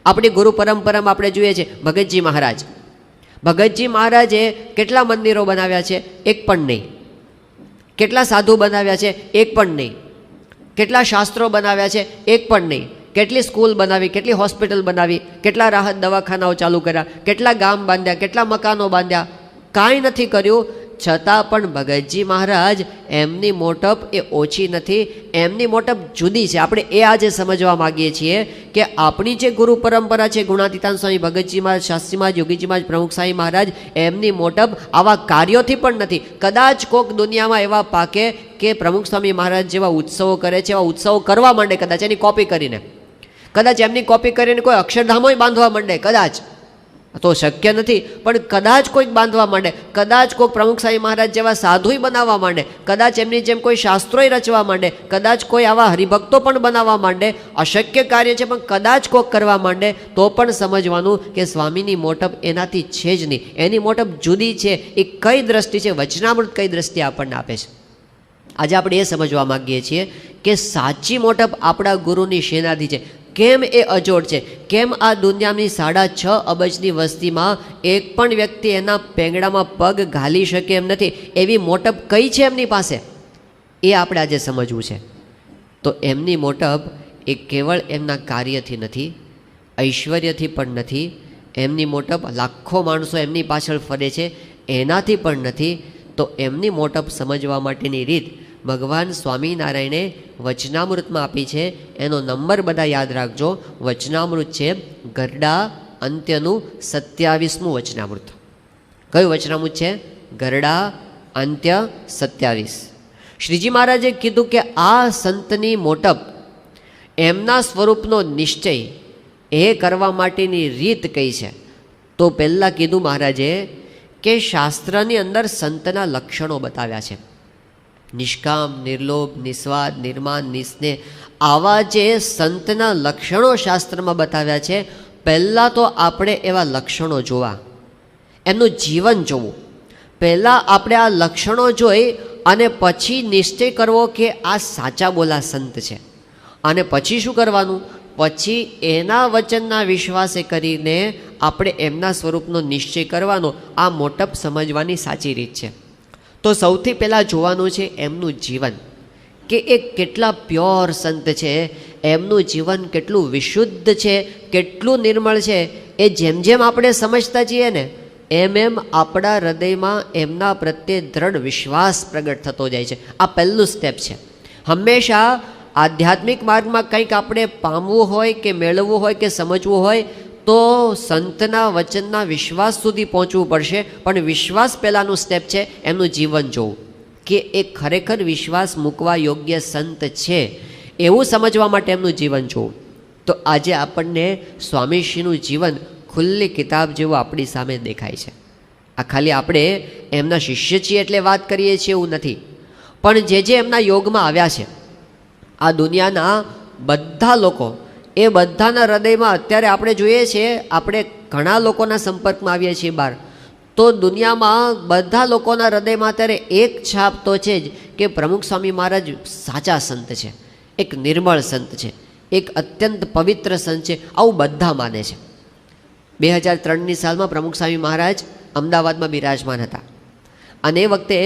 આપણી ગુરુ પરંપરામાં આપણે જોઈએ છીએ ભગતજી મહારાજ. ભગતજી મહારાજે કેટલા મંદિરો બનાવ્યા છે? એક પણ નહીં. કેટલા સાધુ બનાવ્યા છે? એક પણ નહીં. કેટલા શાસ્ત્રો બનાવ્યા છે? એક પણ નહીં. કેટલી સ્કૂલ બનાવી, કેટલી હોસ્પિટલ બનાવી, કેટલા રાહત દવાખાનાઓ ચાલુ કર્યા, કેટલા ગામ બાંધ્યા, કેટલા મકાનો બાંધ્યા? કાંઈ નથી કર્યું. છતાં પણ ભગતજી મહારાજ એમની મોટપ એ ઓછી નથી, એમની મોટપ જુદી છે. આપણે એ આજે સમજવા માગીએ છીએ કે આપણી જે ગુરુ પરંપરા છે, ગુણાતીતાન સ્વામી, ભગતજી મહારાજ, શાસ્ત્રી મહારાજ, યોગીજી મહારાજ, પ્રમુખ સ્વામી મહારાજ, એમની મોટપ આવા કાર્યોથી પણ નથી. કદાચ કોઈક દુનિયામાં એવા પાકે કે પ્રમુખ સ્વામી મહારાજ જેવા ઉત્સવો કરે છે, એવા ઉત્સવો કરવા માંડે, કદાચ એની કોપી કરીને, કદાચ એમની કોપી કરીને કોઈ અક્ષરધામો બાંધવા માંડે, કદાચ તો શક્ય નથી, પણ કદાચ કોઈક બાંધવા માંડે, કદાચ કોઈક પ્રમુખ સ્વામી મહારાજ જેવા સાધુય બનાવવા માંડે, કદાચ એમની જેમ કોઈ શાસ્ત્રોય રચવા માંડે, કદાચ કોઈ આવા હરિભક્તો પણ બનાવવા માંડે. અશક્ય કાર્ય છે પણ કદાચ કોઈક કરવા માંડે તો પણ સમજવાનું કે સ્વામીની મોટપ એનાથી છે જ નહીં. એની મોટપ જુદી છે. એ કઈ દ્રષ્ટિ છે? વચનામૃત કઈ દ્રષ્ટિ આપણને આપે છે? આજે આપણે એ સમજવા માગીએ છીએ કે સાચી મોટપ આપણા ગુરુની શેનાથી છે. કેમ એ અજોડ છે? કેમ આ દુનિયાની 6.5 અબજની વસ્તીમાં એક પણ વ્યક્તિ એના પેંગડામાં પગ ઘાલી શકે એમ નથી? એવી મોટપ કઈ છે એમની પાસે? એ આપણે આજે સમજવું છે. તો એમની મોટપ એ કેવળ એમના કાર્યથી નથી, ઐશ્વર્યથી પણ નથી. એમની મોટપ લાખો માણસો એમની પાછળ ફરે છે એનાથી પણ નથી. તો એમની મોટપ સમજવા માટેની રીત ભગવાન સ્વામિનારાયણે વચનામૃતમાં આપી છે. એનો નંબર બધા યાદ રાખજો. વચનામૃત છે ગરડા અંત્યનું 27મું વચનામૃત. કયું વચનામૃત છે? ગરડા અંત્ય 27. શ્રીજી મહારાજે કીધું કે આ સંતની મોટપ, એમના સ્વરૂપનો નિશ્ચય એ કરવા માટેની રીત કઈ છે? તો પહેલાં કીધું મહારાજે કે શાસ્ત્રની અંદર સંતના લક્ષણો બતાવ્યા છે. નિષ્કામ, નિર્લોભ, નિસ્વાર્થ, નિર્માન, નિસ્નેહ, આવા જે સંતના લક્ષણો શાસ્ત્રમાં બતાવ્યા છે. પહેલાં તો આપણે એવા લક્ષણો જોવા, એમનું જીવન જોવું. પહેલાં આપણે આ લક્ષણો જોઈ અને પછી નિશ્ચય કરવો કે આ સાચા બોલા સંત છે. અને પછી શું કરવાનું? પછી એના વચનના વિશ્વાસે કરીને આપણે એમના સ્વરૂપનો નિશ્ચય કરવાનો, આ મોટપ સમજવાની સાચી રીત છે. તો સૌથી પહેલાં જોવાનું છે એમનું જીવન, કે એ કેટલા પ્યોર સંત છે, એમનું જીવન કેટલું વિશુદ્ધ છે, કેટલું નિર્મળ છે. એ જેમ જેમ આપણે સમજતા જઈએ ને એમ એમ આપણા હૃદયમાં એમના પ્રત્યે દ્રઢ વિશ્વાસ પ્રગટ થતો જાય છે. આ પહેલું સ્ટેપ છે. હંમેશા આધ્યાત્મિક માર્ગમાં કંઈક આપણે પામવું હોય કે મેળવવું હોય કે સમજવું હોય તો સંતના વચનના વિશ્વાસ સુધી પહોંચવું પડશે. પણ વિશ્વાસ પહેલાંનું સ્ટેપ છે એમનું જીવન જોવું, કે એ ખરેખર વિશ્વાસ મૂકવા યોગ્ય સંત છે એવું સમજવા માટે એમનું જીવન જોવું. તો આજે આપણને સ્વામીશ્રીનું જીવન ખુલ્લી કિતાબ જેવું આપણી સામે દેખાય છે. આ ખાલી આપણે એમના શિષ્ય છીએ એટલે વાત કરીએ છીએ એવું નથી, પણ જે એમના યોગમાં આવ્યા છે, આ દુનિયાના બધા લોકો, એ બધાના હૃદયમાં અત્યારે આપણે જોઈએ છીએ, આપણે ઘણા લોકોના સંપર્કમાં આવીએ છીએ બહાર, તો દુનિયામાં બધા લોકોના હૃદયમાં અત્યારે એક છાપ તો છે જ કે પ્રમુખ સ્વામી મહારાજ સાચા સંત છે, એક નિર્મળ સંત છે, એક અત્યંત પવિત્ર સંત છે, આવું બધા માને છે. 2003ની સાલમાં પ્રમુખ સ્વામી મહારાજ અમદાવાદમાં બિરાજમાન હતા અને એ વખતે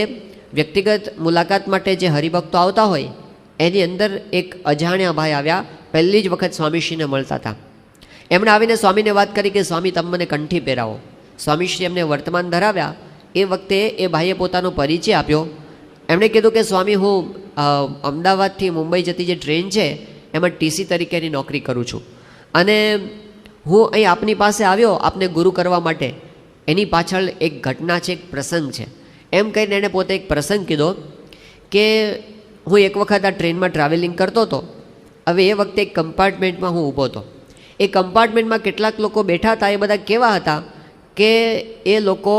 વ્યક્તિગત મુલાકાત માટે જે હરિભક્તો આવતા હોય એની અંદર એક અજાણ્યા ભાઈ આવ્યા, પહેલી જ વખત સ્વામીશ્રીને મળતા હતા. એમણે આવીને સ્વામીને વાત કરી કે સ્વામી તમે મને કંઠી પહેરાવો. સ્વામીશ્રી એમને વર્તમાન ધરાવ્યા. એ વખતે એ ભાઈએ પોતાનો પરિચય આપ્યો. એમણે કીધું કે સ્વામી હું અમદાવાદથી મુંબઈ જતી જે ટ્રેન છે એમાં ટીસી તરીકેની નોકરી કરું છું અને હું અહીં આપની પાસે આવ્યો આપને ગુરુ કરવા માટે. એની પાછળ એક ઘટના છે, એક પ્રસંગ છે. એમ કહીને એણે પોતે એક પ્રસંગ કીધો કે હું એક વખત આ ટ્રેનમાં ટ્રાવેલિંગ કરતો હતો. હવે એ વખતે એક કમ્પાર્ટમેન્ટમાં હું ઊભો હતો. એ કમ્પાર્ટમેન્ટમાં કેટલાક લોકો બેઠા હતા. એ બધા કેવા હતા કે એ લોકો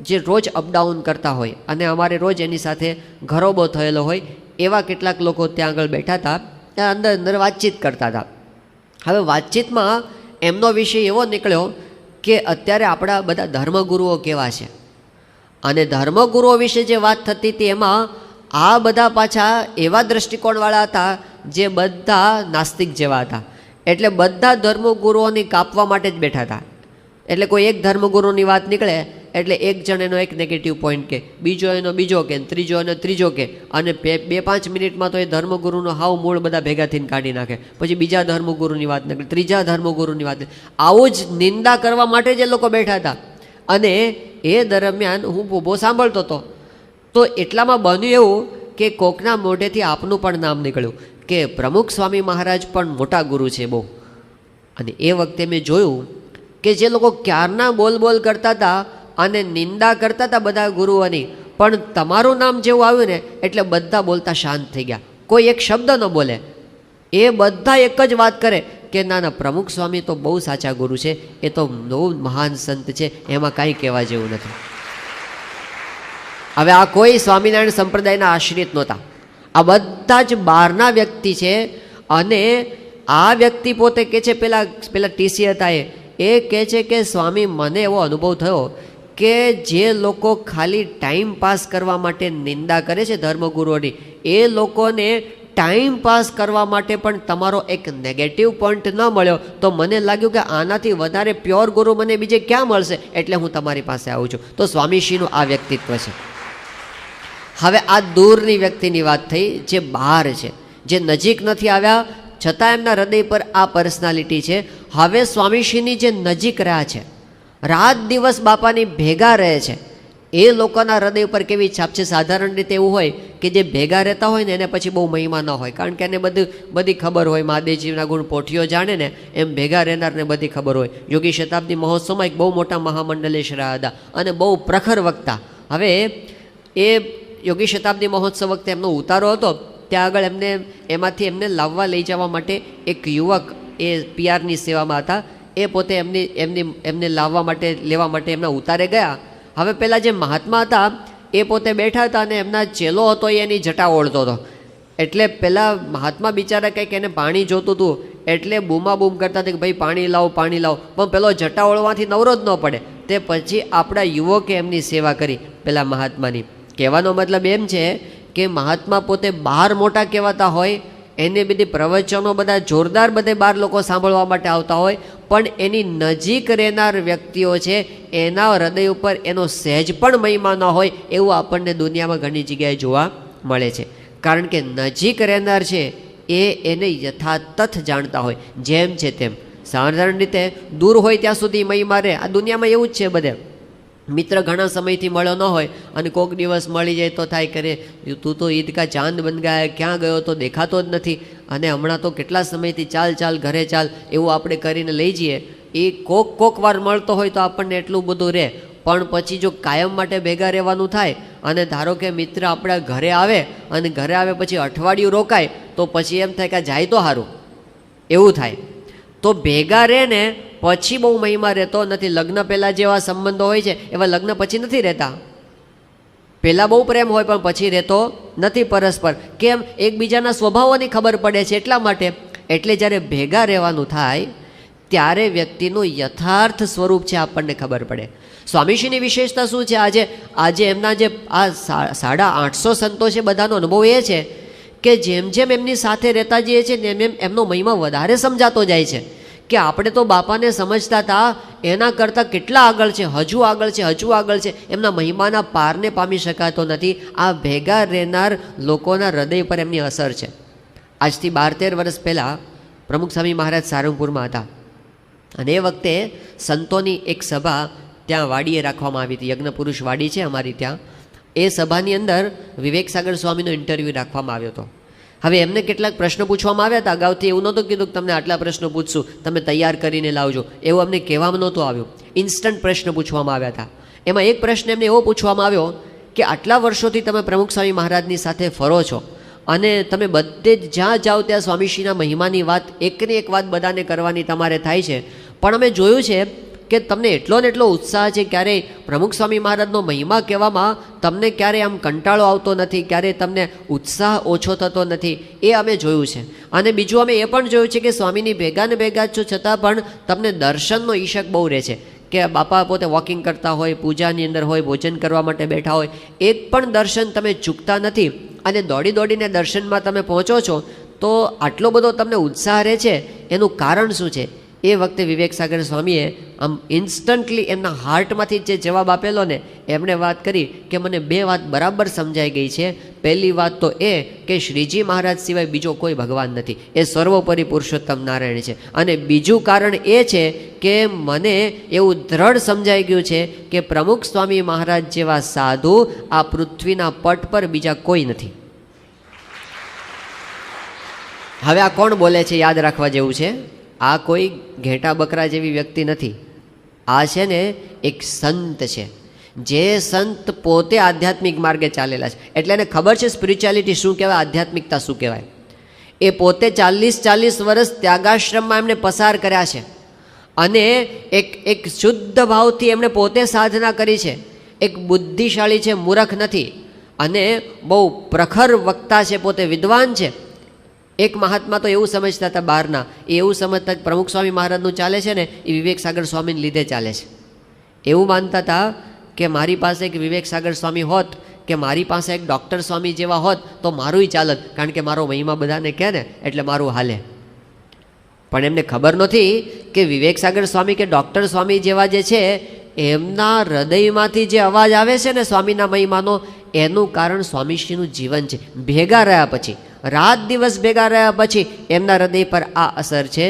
જે રોજ અપડાઉન કરતા હોય અને અમારે રોજ એની સાથે ઘરોબો થયેલો હોય એવા કેટલાક લોકો ત્યાં આગળ બેઠા હતા. ત્યાં અંદર અંદર વાતચીત કરતા હતા. હવે વાતચીતમાં એમનો વિષય એવો નીકળ્યો કે અત્યારે આપણા બધા ધર્મગુરુઓ કેવા છે અને ધર્મગુરુઓ વિશે જે વાત થતી હતી એમાં આ બધા પાછા એવા દ્રષ્ટિકોણવાળા હતા જે બધા નાસ્તિક જેવા હતા. એટલે બધા ધર્મગુરુઓની કાપવા માટે જ બેઠા હતા. એટલે કોઈ એક ધર્મગુરુની વાત નીકળે એટલે એક જણ એનો એક નેગેટિવ પોઈન્ટ કે, બીજો એનો બીજો કે, ત્રીજો એનો ત્રીજો કે, અને 2-5 મિનિટમાં તો એ ધર્મગુરુનો હાવ મૂળ બધા ભેગા થઈને કાઢી નાખે. પછી બીજા ધર્મગુરુની વાત નીકળે, ત્રીજા ધર્મગુરુની વાત. આવું જ નિંદા કરવા માટે જ એ લોકો બેઠા હતા. અને એ દરમિયાન હું ઊભો સાંભળતો હતો તો એટલામાં બન્યું એવું કે કોકના મોઢેથી આપનું પણ નામ નીકળ્યું કે પ્રમુખ સ્વામી મહારાજ પણ મોટા ગુરુ છે બહુ. અને એ વખતે મેં જોયું કે જે લોકો ક્યારના બોલ કરતા હતા અને નિંદા કરતા હતા બધા ગુરુઓની, પણ તમારું નામ જેવું આવ્યું ને એટલે બધા બોલતા શાંત થઈ ગયા. કોઈ એક શબ્દ ન બોલે. એ બધા એક જ વાત કરે કે ના ના પ્રમુખ સ્વામી તો બહુ સાચા ગુરુ છે, એ તો બહુ મહાન સંત છે, એમાં કાંઈ કહેવા જેવું નથી. હવે આ કોઈ સ્વામિનારાયણ સંપ્રદાયના આશ્રિત નહોતા. આ બધા જ બહારના વ્યક્તિ છે. અને આ વ્યક્તિ પોતે કહે છે, પેલા ટીસી હતા એ કહે છે કે સ્વામી મને એવો અનુભવ થયો કે જે લોકો ખાલી ટાઈમ પાસ કરવા માટે નિંદા કરે છે ધર્મગુરુઓની, એ લોકોને ટાઈમ પાસ કરવા માટે પણ તમારો એક નેગેટિવ પોઈન્ટ ન મળ્યો તો મને લાગ્યું કે આનાથી વધારે પ્યોર ગુરુ મને બીજે ક્યાં મળશે, એટલે હું તમારી પાસે આવું છું. તો સ્વામીશ્રીનું આ વ્યક્તિત્વ છે. હવે આ દૂરની વ્યક્તિની વાત થઈ, જે બહાર છે, જે નજીક નથી આવ્યા છતાં એમના હૃદય પર આ પર્સનાલિટી છે. હવે સ્વામીશ્રીની જે નજીક રહ્યા છે, રાત દિવસ બાપાની ભેગા રહે છે, એ લોકોના હૃદય ઉપર કેવી છાપ છે. સાધારણ રીતે એવું હોય કે જે ભેગા રહેતા હોય ને એને પછી બહુ મહિમા ન હોય, કારણ કે એને બધી ખબર હોય, મહાદેવજીના ગુણ પોઠીઓ જાણે ને એમ ભેગા રહેનારને બધી ખબર હોય. યોગી શતાબ્દી મહોત્સવમાં એક બહુ મોટા મહામંડલેશ રહ્યા હતા અને બહુ પ્રખર વક્તા. હવે એ યોગી શતાબ્દી મહોત્સવ વખતે એમનો ઉતારો હતો, ત્યાં આગળ એમાંથી એમને લાવવા લઈ જવા માટે એક યુવક એ પીઆરની સેવામાં હતા, એ પોતે એમને લેવા માટે એમના ઉતારે ગયા. હવે પેલા જે મહાત્મા હતા એ પોતે બેઠા હતા અને એમના ચેલો હતો એ એની જટા ઓળતો હતો. એટલે પેલા મહાત્મા બિચારા કંઈક એને પાણી જોતું હતું એટલે બૂમાબૂમ કરતા હતા કે ભાઈ પાણી લાવો. પણ પેલો જટા ઓળવાથી નવરો જ ન પડે. તે પછી આપણા યુવકે એમની સેવા કરી પેલા મહાત્માની. કહેવાનો મતલબ એમ છે કે મહાત્મા પોતે બહાર મોટા કહેવાતા હોય એને બધી પ્રવચનો બધા જોરદાર બધે બાર લોકો સાંભળવા માટે આવતા હોય, પણ એની નજીક રહેનાર વ્યક્તિઓ છે એના હૃદય ઉપર એનો સહેજ પણ મહિમા ન હોય એવું આપણને દુનિયામાં ઘણી જગ્યાએ જોવા મળે છે. કારણ કે નજીક રહેનાર છે એને યથાતથ જાણતા હોય, જેમ છે તેમ. સાધારણ રીતે દૂર હોય ત્યાં સુધી મહિમા રહે. આ દુનિયામાં એવું જ છે બધે. મિત્ર ઘણા સમયથી મળ્યો ન હોય અને કોઈક દિવસ મળી જાય તો થાય કરે તું તો ઈદ કા ચાંદ બન ગયા, ક્યાં ગયો તો દેખાતો જ નથી, અને હમણાં તો કેટલા સમયથી ચાલ ચાલ ઘરે ચાલ એવું આપણે કરીને લઈ જઈએ. એ કોક વાર મળતો હોય તો આપણને એટલું બધું રહે, પણ પછી જો કાયમ માટે ભેગા રહેવાનું થાય અને ધારો કે મિત્ર આપણા ઘરે આવે અને ઘરે આવે પછી અઠવાડિયું રોકાય તો પછી એમ થાય કે જાય તો સારું એવું થાય. તો ભેગા રહે ને પછી બહુ મહિમા રહેતો નથી. લગ્ન પહેલાં જેવા સંબંધો હોય છે એવા લગ્ન પછી નથી રહેતા. પહેલાં બહુ પ્રેમ હોય પણ પછી રહેતો નથી પરસ્પર. કેમ? એકબીજાના સ્વભાવોની ખબર પડે છે એટલા માટે. એટલે જ્યારે ભેગા રહેવાનું થાય ત્યારે વ્યક્તિનું યથાર્થ સ્વરૂપ છે આપણને ખબર પડે. સ્વામીશ્રીની વિશેષતા શું છે? આજે એમના જે આ 850 સંતો છે બધાનો અનુભવ એ છે કે જેમ જેમ એમની સાથે રહેતા જઈએ છીએ ને એમ એમનો મહિમા વધારે સમજાતો જાય છે. કે આપણે તો બાપાને સમજતા હતા એના કરતાં કેટલા આગળ છે, હજુ આગળ છે, હજુ આગળ છે. એમના મહિમાના પારને પામી શકાતો નથી. આ ભેગા રહેનાર લોકોના હૃદય પર એમની અસર છે. આજથી 12-13 વર્ષ પહેલાં પ્રમુખ સ્વામી મહારાજ સારંગપુરમાં હતા અને એ વખતે સંતોની એક સભા ત્યાં વાડીએ રાખવામાં આવી હતી. યજ્ઞ પુરુષ વાડી છે અમારી ત્યાં. એ સભાની અંદર વિવેક સાગર સ્વામીનો ઇન્ટરવ્યૂ રાખવામાં આવ્યો હતો. હવે એમને કેટલાક પ્રશ્નો પૂછવામાં આવ્યા હતા. અગાઉથી એવું નહોતું કીધું કે તમને આટલા પ્રશ્નો પૂછશું, તમે તૈયાર કરીને લાવજો, એવું અમને કહેવામાં નહોતું આવ્યું. ઇન્સ્ટન્ટ પ્રશ્ન પૂછવામાં આવ્યા હતા. એમાં એક પ્રશ્ન એમને એવો પૂછવામાં આવ્યો કે આટલા વર્ષોથી તમે પ્રમુખ સ્વામી મહારાજની સાથે ફરો છો અને તમે બધે જ જ્યાં જાઓ ત્યાં સ્વામીશ્રીના મહિમાની વાત એકને એક વાત બધાને કરવાની તમારે થાય છે, પણ અમે જોયું છે કે તમને એટલો ને એટલો ઉત્સાહ છે, ક્યારેય પ્રમુખ સ્વામી મહારાજનો મહિમા કહેવામાં તમને ક્યારેય આમ કંટાળો આવતો નથી, ક્યારેય તમને ઉત્સાહ ઓછો થતો નથી, એ અમે જોયું છે. અને બીજું અમે એ પણ જોયું છે કે સ્વામીની ભેગા ને ભેગા છો છતાં પણ તમને દર્શનનો ઈશક બહુ રહે છે. કે બાપા પોતે વોકિંગ કરતા હોય, પૂજાની અંદર હોય, ભોજન કરવા માટે બેઠા હોય, એક પણ દર્શન તમે ચૂકતા નથી અને દોડી દોડીને દર્શનમાં તમે પહોંચો છો. તો આટલો બધો તમને ઉત્સાહ રહે છે, એનું કારણ શું છે? એ વખતે વિવેક સાગર સ્વામીએ આમ ઇન્સ્ટન્ટલી એમના હાર્ટમાંથી જે જવાબ આપેલો ને, એમણે વાત કરી કે મને 2 વાત બરાબર સમજાઈ ગઈ છે. પહેલી વાત તો એ કે શ્રીજી મહારાજ સિવાય બીજો કોઈ ભગવાન નથી, એ સર્વોપરી પુરુષોત્તમ નારાયણ છે. અને બીજું કારણ એ છે કે મને એવું દ્રઢ સમજાઈ ગયું છે કે પ્રમુખ સ્વામી મહારાજ જેવા સાધુ આ પૃથ્વીના પટ પર બીજા કોઈ નથી. હવે આ કોણ બોલે છે? યાદ રાખવા જેવું છે. આ કોઈ ઘેટા બકરા જેવી વ્યક્તિ નથી. આ છે ને એક સંત છે, જે સંત પોતે આધ્યાત્મિક માર્ગે ચાલેલા છે. એટલે એને ખબર છે સ્પિરિચ્યુઆલિટી શું કહેવાય, આધ્યાત્મિકતા શું કહેવાય. એ પોતે 40 વર્ષ ત્યાગાશ્રમમાં એમણે પસાર કર્યા છે અને એક શુદ્ધ ભાવથી એમણે પોતે સાધના કરી છે. એક બુદ્ધિશાળી છે, મૂર્ખ નથી, અને બહુ પ્રખર વક્તા છે, પોતે વિદ્વાન છે. એક મહાત્મા તો એવું સમજતા હતા બહારના, એ એવું સમજતા કે પ્રમુખ સ્વામી મહારાજનું ચાલે છે ને એ વિવેક સાગર સ્વામીને લીધે ચાલે છે. એવું માનતા હતા કે મારી પાસે એક વિવેક સાગર સ્વામી હોત કે મારી પાસે એક ડૉક્ટર સ્વામી જેવા હોત તો મારુંય ચાલત, કારણ કે મારો મહિમા બધાને કહે ને એટલે મારું હાલે. પણ એમને ખબર નથી કે વિવેક સાગર સ્વામી કે ડૉક્ટર સ્વામી જેવા જે છે એમના હૃદયમાંથી જે અવાજ આવે છે ને સ્વામીના મહિમાનો, એનું કારણ સ્વામીશ્રીનું જીવન છે. ભેગા રહ્યા પછી, રાત દિવસ ભેગા રહ્યા પછી એમના હૃદય પર આ અસર છે.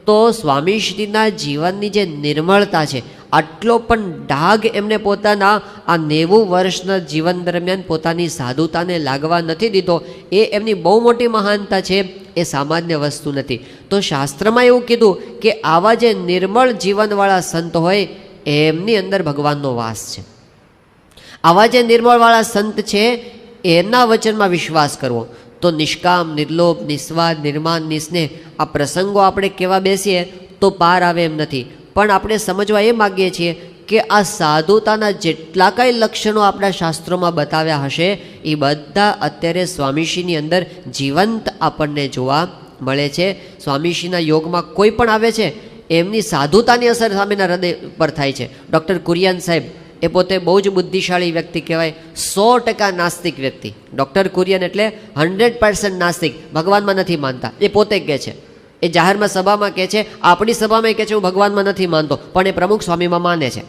તો સ્વામીશ્રીના જીવનની જે નિર્મળતા છે, આટલો પણ ડાઘ એમને પોતાના આ 90 વર્ષના જીવન દરમિયાન પોતાની સાધુતાને લાગવા નથી દીધો. એ એમની બહુ મોટી મહાનતા છે, એ સામાન્ય વસ્તુ નથી. તો શાસ્ત્રમાં એવું કીધું કે આવા જે નિર્મળ જીવનવાળા સંત હોય એમની અંદર ભગવાનનો વાસ છે. આવા જે નિર્મળવાળા સંત છે એમના વચનમાં વિશ્વાસ કરવો. તો નિષ્કામ, નિર્લોભ, નિસ્વાદ, નિર્માન, નિસ્નેહ આ પ્રસંગો આપણે કહેવા બેસીએ તો પાર આવે એમ નથી. પણ આપણે સમજવા એ માગીએ છીએ કે આ સાધુતાના જેટલા કાંઈ લક્ષણો આપણા શાસ્ત્રોમાં બતાવ્યા હશે એ બધા અત્યારે સ્વામીશ્રીની અંદર જીવંત આપણને જોવા મળે છે. સ્વામીશ્રીના યોગમાં કોઈ પણ આવે છે એમની સાધુતાની અસર સામેના હૃદય પર થાય છે. ડૉક્ટર કુરિયન સાહેબ એ પોતે બહુ જ બુદ્ધિશાળી વ્યક્તિ કહેવાય, 100% નાસ્તિક વ્યક્તિ. ડૉક્ટર કુરિયન એટલે 100% નાસ્તિક, ભગવાનમાં નથી માનતા, એ પોતે કહે છે. એ જાહેરમાં સભામાં કહે છે, આપણી સભામાં કહે છે હું ભગવાનમાં નથી માનતો, પણ એ પ્રમુખ સ્વામીમાં માને છે.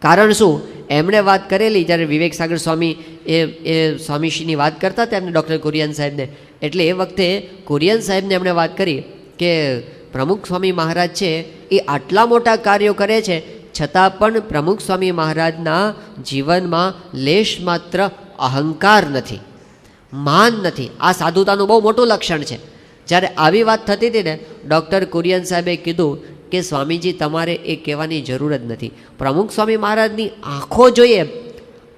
કારણ શું? એમણે વાત કરેલી જ્યારે વિવેક સાગર સ્વામી એ સ્વામીશ્રીની વાત કરતા હતા એમને ડૉક્ટર કુરિયન સાહેબને, એટલે એ વખતે કુરિયન સાહેબને એમણે વાત કરી કે પ્રમુખ સ્વામી મહારાજ છે એ આટલા મોટા કાર્યો કરે છે, છતાં પણ પ્રમુખ સ્વામી મહારાજના જીવનમાં લેશ માત્ર અહંકાર નથી, માન નથી. આ સાધુતાનું બહુ મોટું લક્ષણ છે. જ્યારે આવી વાત થતી હતી ને, ડૉક્ટર કુરિયન સાહેબે કીધું કે સ્વામીજી તમારે એ કહેવાની જરૂર જ નથી. પ્રમુખ સ્વામી મહારાજની આંખો જોઈએ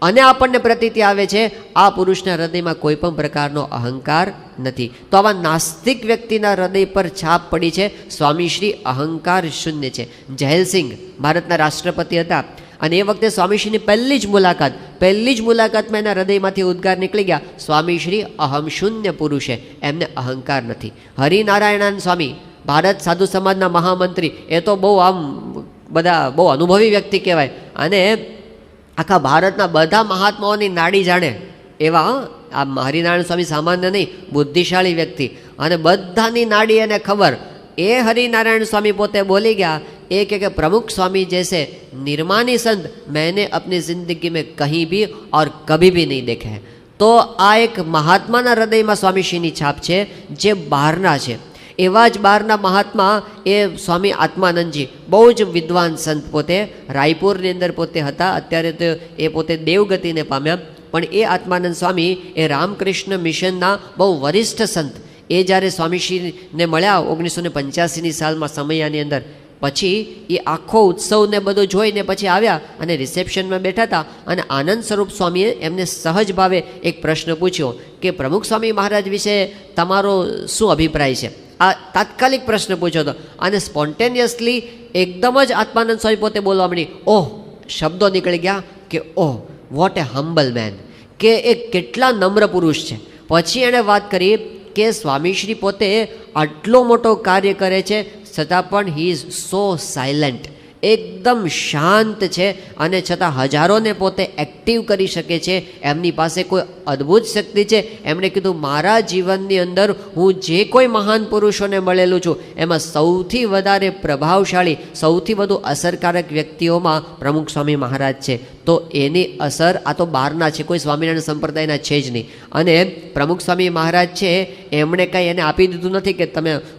અને આપણને પ્રતીતિ આવે છે આ પુરુષના હૃદયમાં કોઈ પણ પ્રકારનો અહંકાર નથી. તો આવા નાસ્તિક વ્યક્તિના હૃદય પર છાપ પડી છે. સ્વામીશ્રી અહંકાર શૂન્ય છે. જયલસિંહ ભારતના રાષ્ટ્રપતિ હતા અને એ વખતે સ્વામીશ્રીની પહેલી જ મુલાકાતમાં એના હૃદયમાંથી ઉદ્ગાર નીકળી ગયા, સ્વામીશ્રી અહમ શૂન્ય પુરુષ છે, એમને અહંકાર નથી. હરિનારાયણાન સ્વામી ભારત સાધુ સમાજના મહામંત્રી, એ તો બહુ આમ બધા બહુ અનુભવી વ્યક્તિ કહેવાય અને આખા ભારતના બધા મહાત્માઓની નાડી જાણે એવા આ હરિનારાયણ સ્વામી સામાન્ય નહીં, બુદ્ધિશાળી વ્યક્તિ અને બધાની નાડી એને ખબર. એ હરિનારાયણ સ્વામી પોતે બોલી ગયા, એ કે प्रमुख स्वामी जैसे निर्मानी संत मैंने अपनी जिंदगी में कहीं भी और कभी भी नहीं देखे हैं. તો આ એક મહાત્માના હૃદયમાં સ્વામીશ્રીની છાપ છે જે બહારના છે. એવા જ બહારના મહાત્મા એ સ્વામી આત્માનંદજી, બહુ જ વિદ્વાન સંત, પોતે રાયપુરની અંદર પોતે હતા. અત્યારે તો એ પોતે દેવગતિને પામ્યા, પણ એ આત્માનંદ સ્વામી એ રામકૃષ્ણ મિશનના બહુ વરિષ્ઠ સંત. એ જ્યારે સ્વામીશ્રીને મળ્યા 1985ની સાલમાં સમયાની અંદર, પછી એ આખો ઉત્સવને બધું જોઈને પછી આવ્યા અને રિસેપ્શનમાં બેઠા હતા અને આનંદ સ્વરૂપ સ્વામીએ એમને સહજ ભાવે એક પ્રશ્ન પૂછ્યો કે પ્રમુખ સ્વામી મહારાજ વિશે તમારો શું અભિપ્રાય છે? આ તાત્કાલિક પ્રશ્ન પૂછ્યો હતો અને સ્પોન્ટેનિયસલી એકદમ જ આત્માનંદ સ્વામી પોતે બોલવા મળી. ઓહ, શબ્દો નીકળી ગયા કે ઓહ વોટ એ હમ્બલ મેન, કે એ કેટલા નમ્ર પુરુષ છે. પછી એણે વાત કરી કે સ્વામીશ્રી પોતે આટલો મોટો કાર્ય કરે છે છતાં પણ હી ઇઝ સો સાયલન્ટ, એકદમ શાંત છે અને છતાં હજારોને પોતે એક્ટિવ કરી શકે છે. એમની પાસે કોઈ અદ્ભુત શક્તિ છે. એમણે કીધું મારા જીવનની અંદર હું જે કોઈ મહાન પુરુષોને મળેલું છું એમાં સૌથી વધારે પ્રભાવશાળી, સૌથી વધુ અસરકારક વ્યક્તિઓમાં પ્રમુખ સ્વામી મહારાજ છે. તો એની અસર આ તો બહારના છે, કોઈ સ્વામિનારાયણ સંપ્રદાયના છે જ નહીં. અને પ્રમુખ સ્વામી મહારાજ છે એમણે કાંઈ એને આપી દીધું નથી કે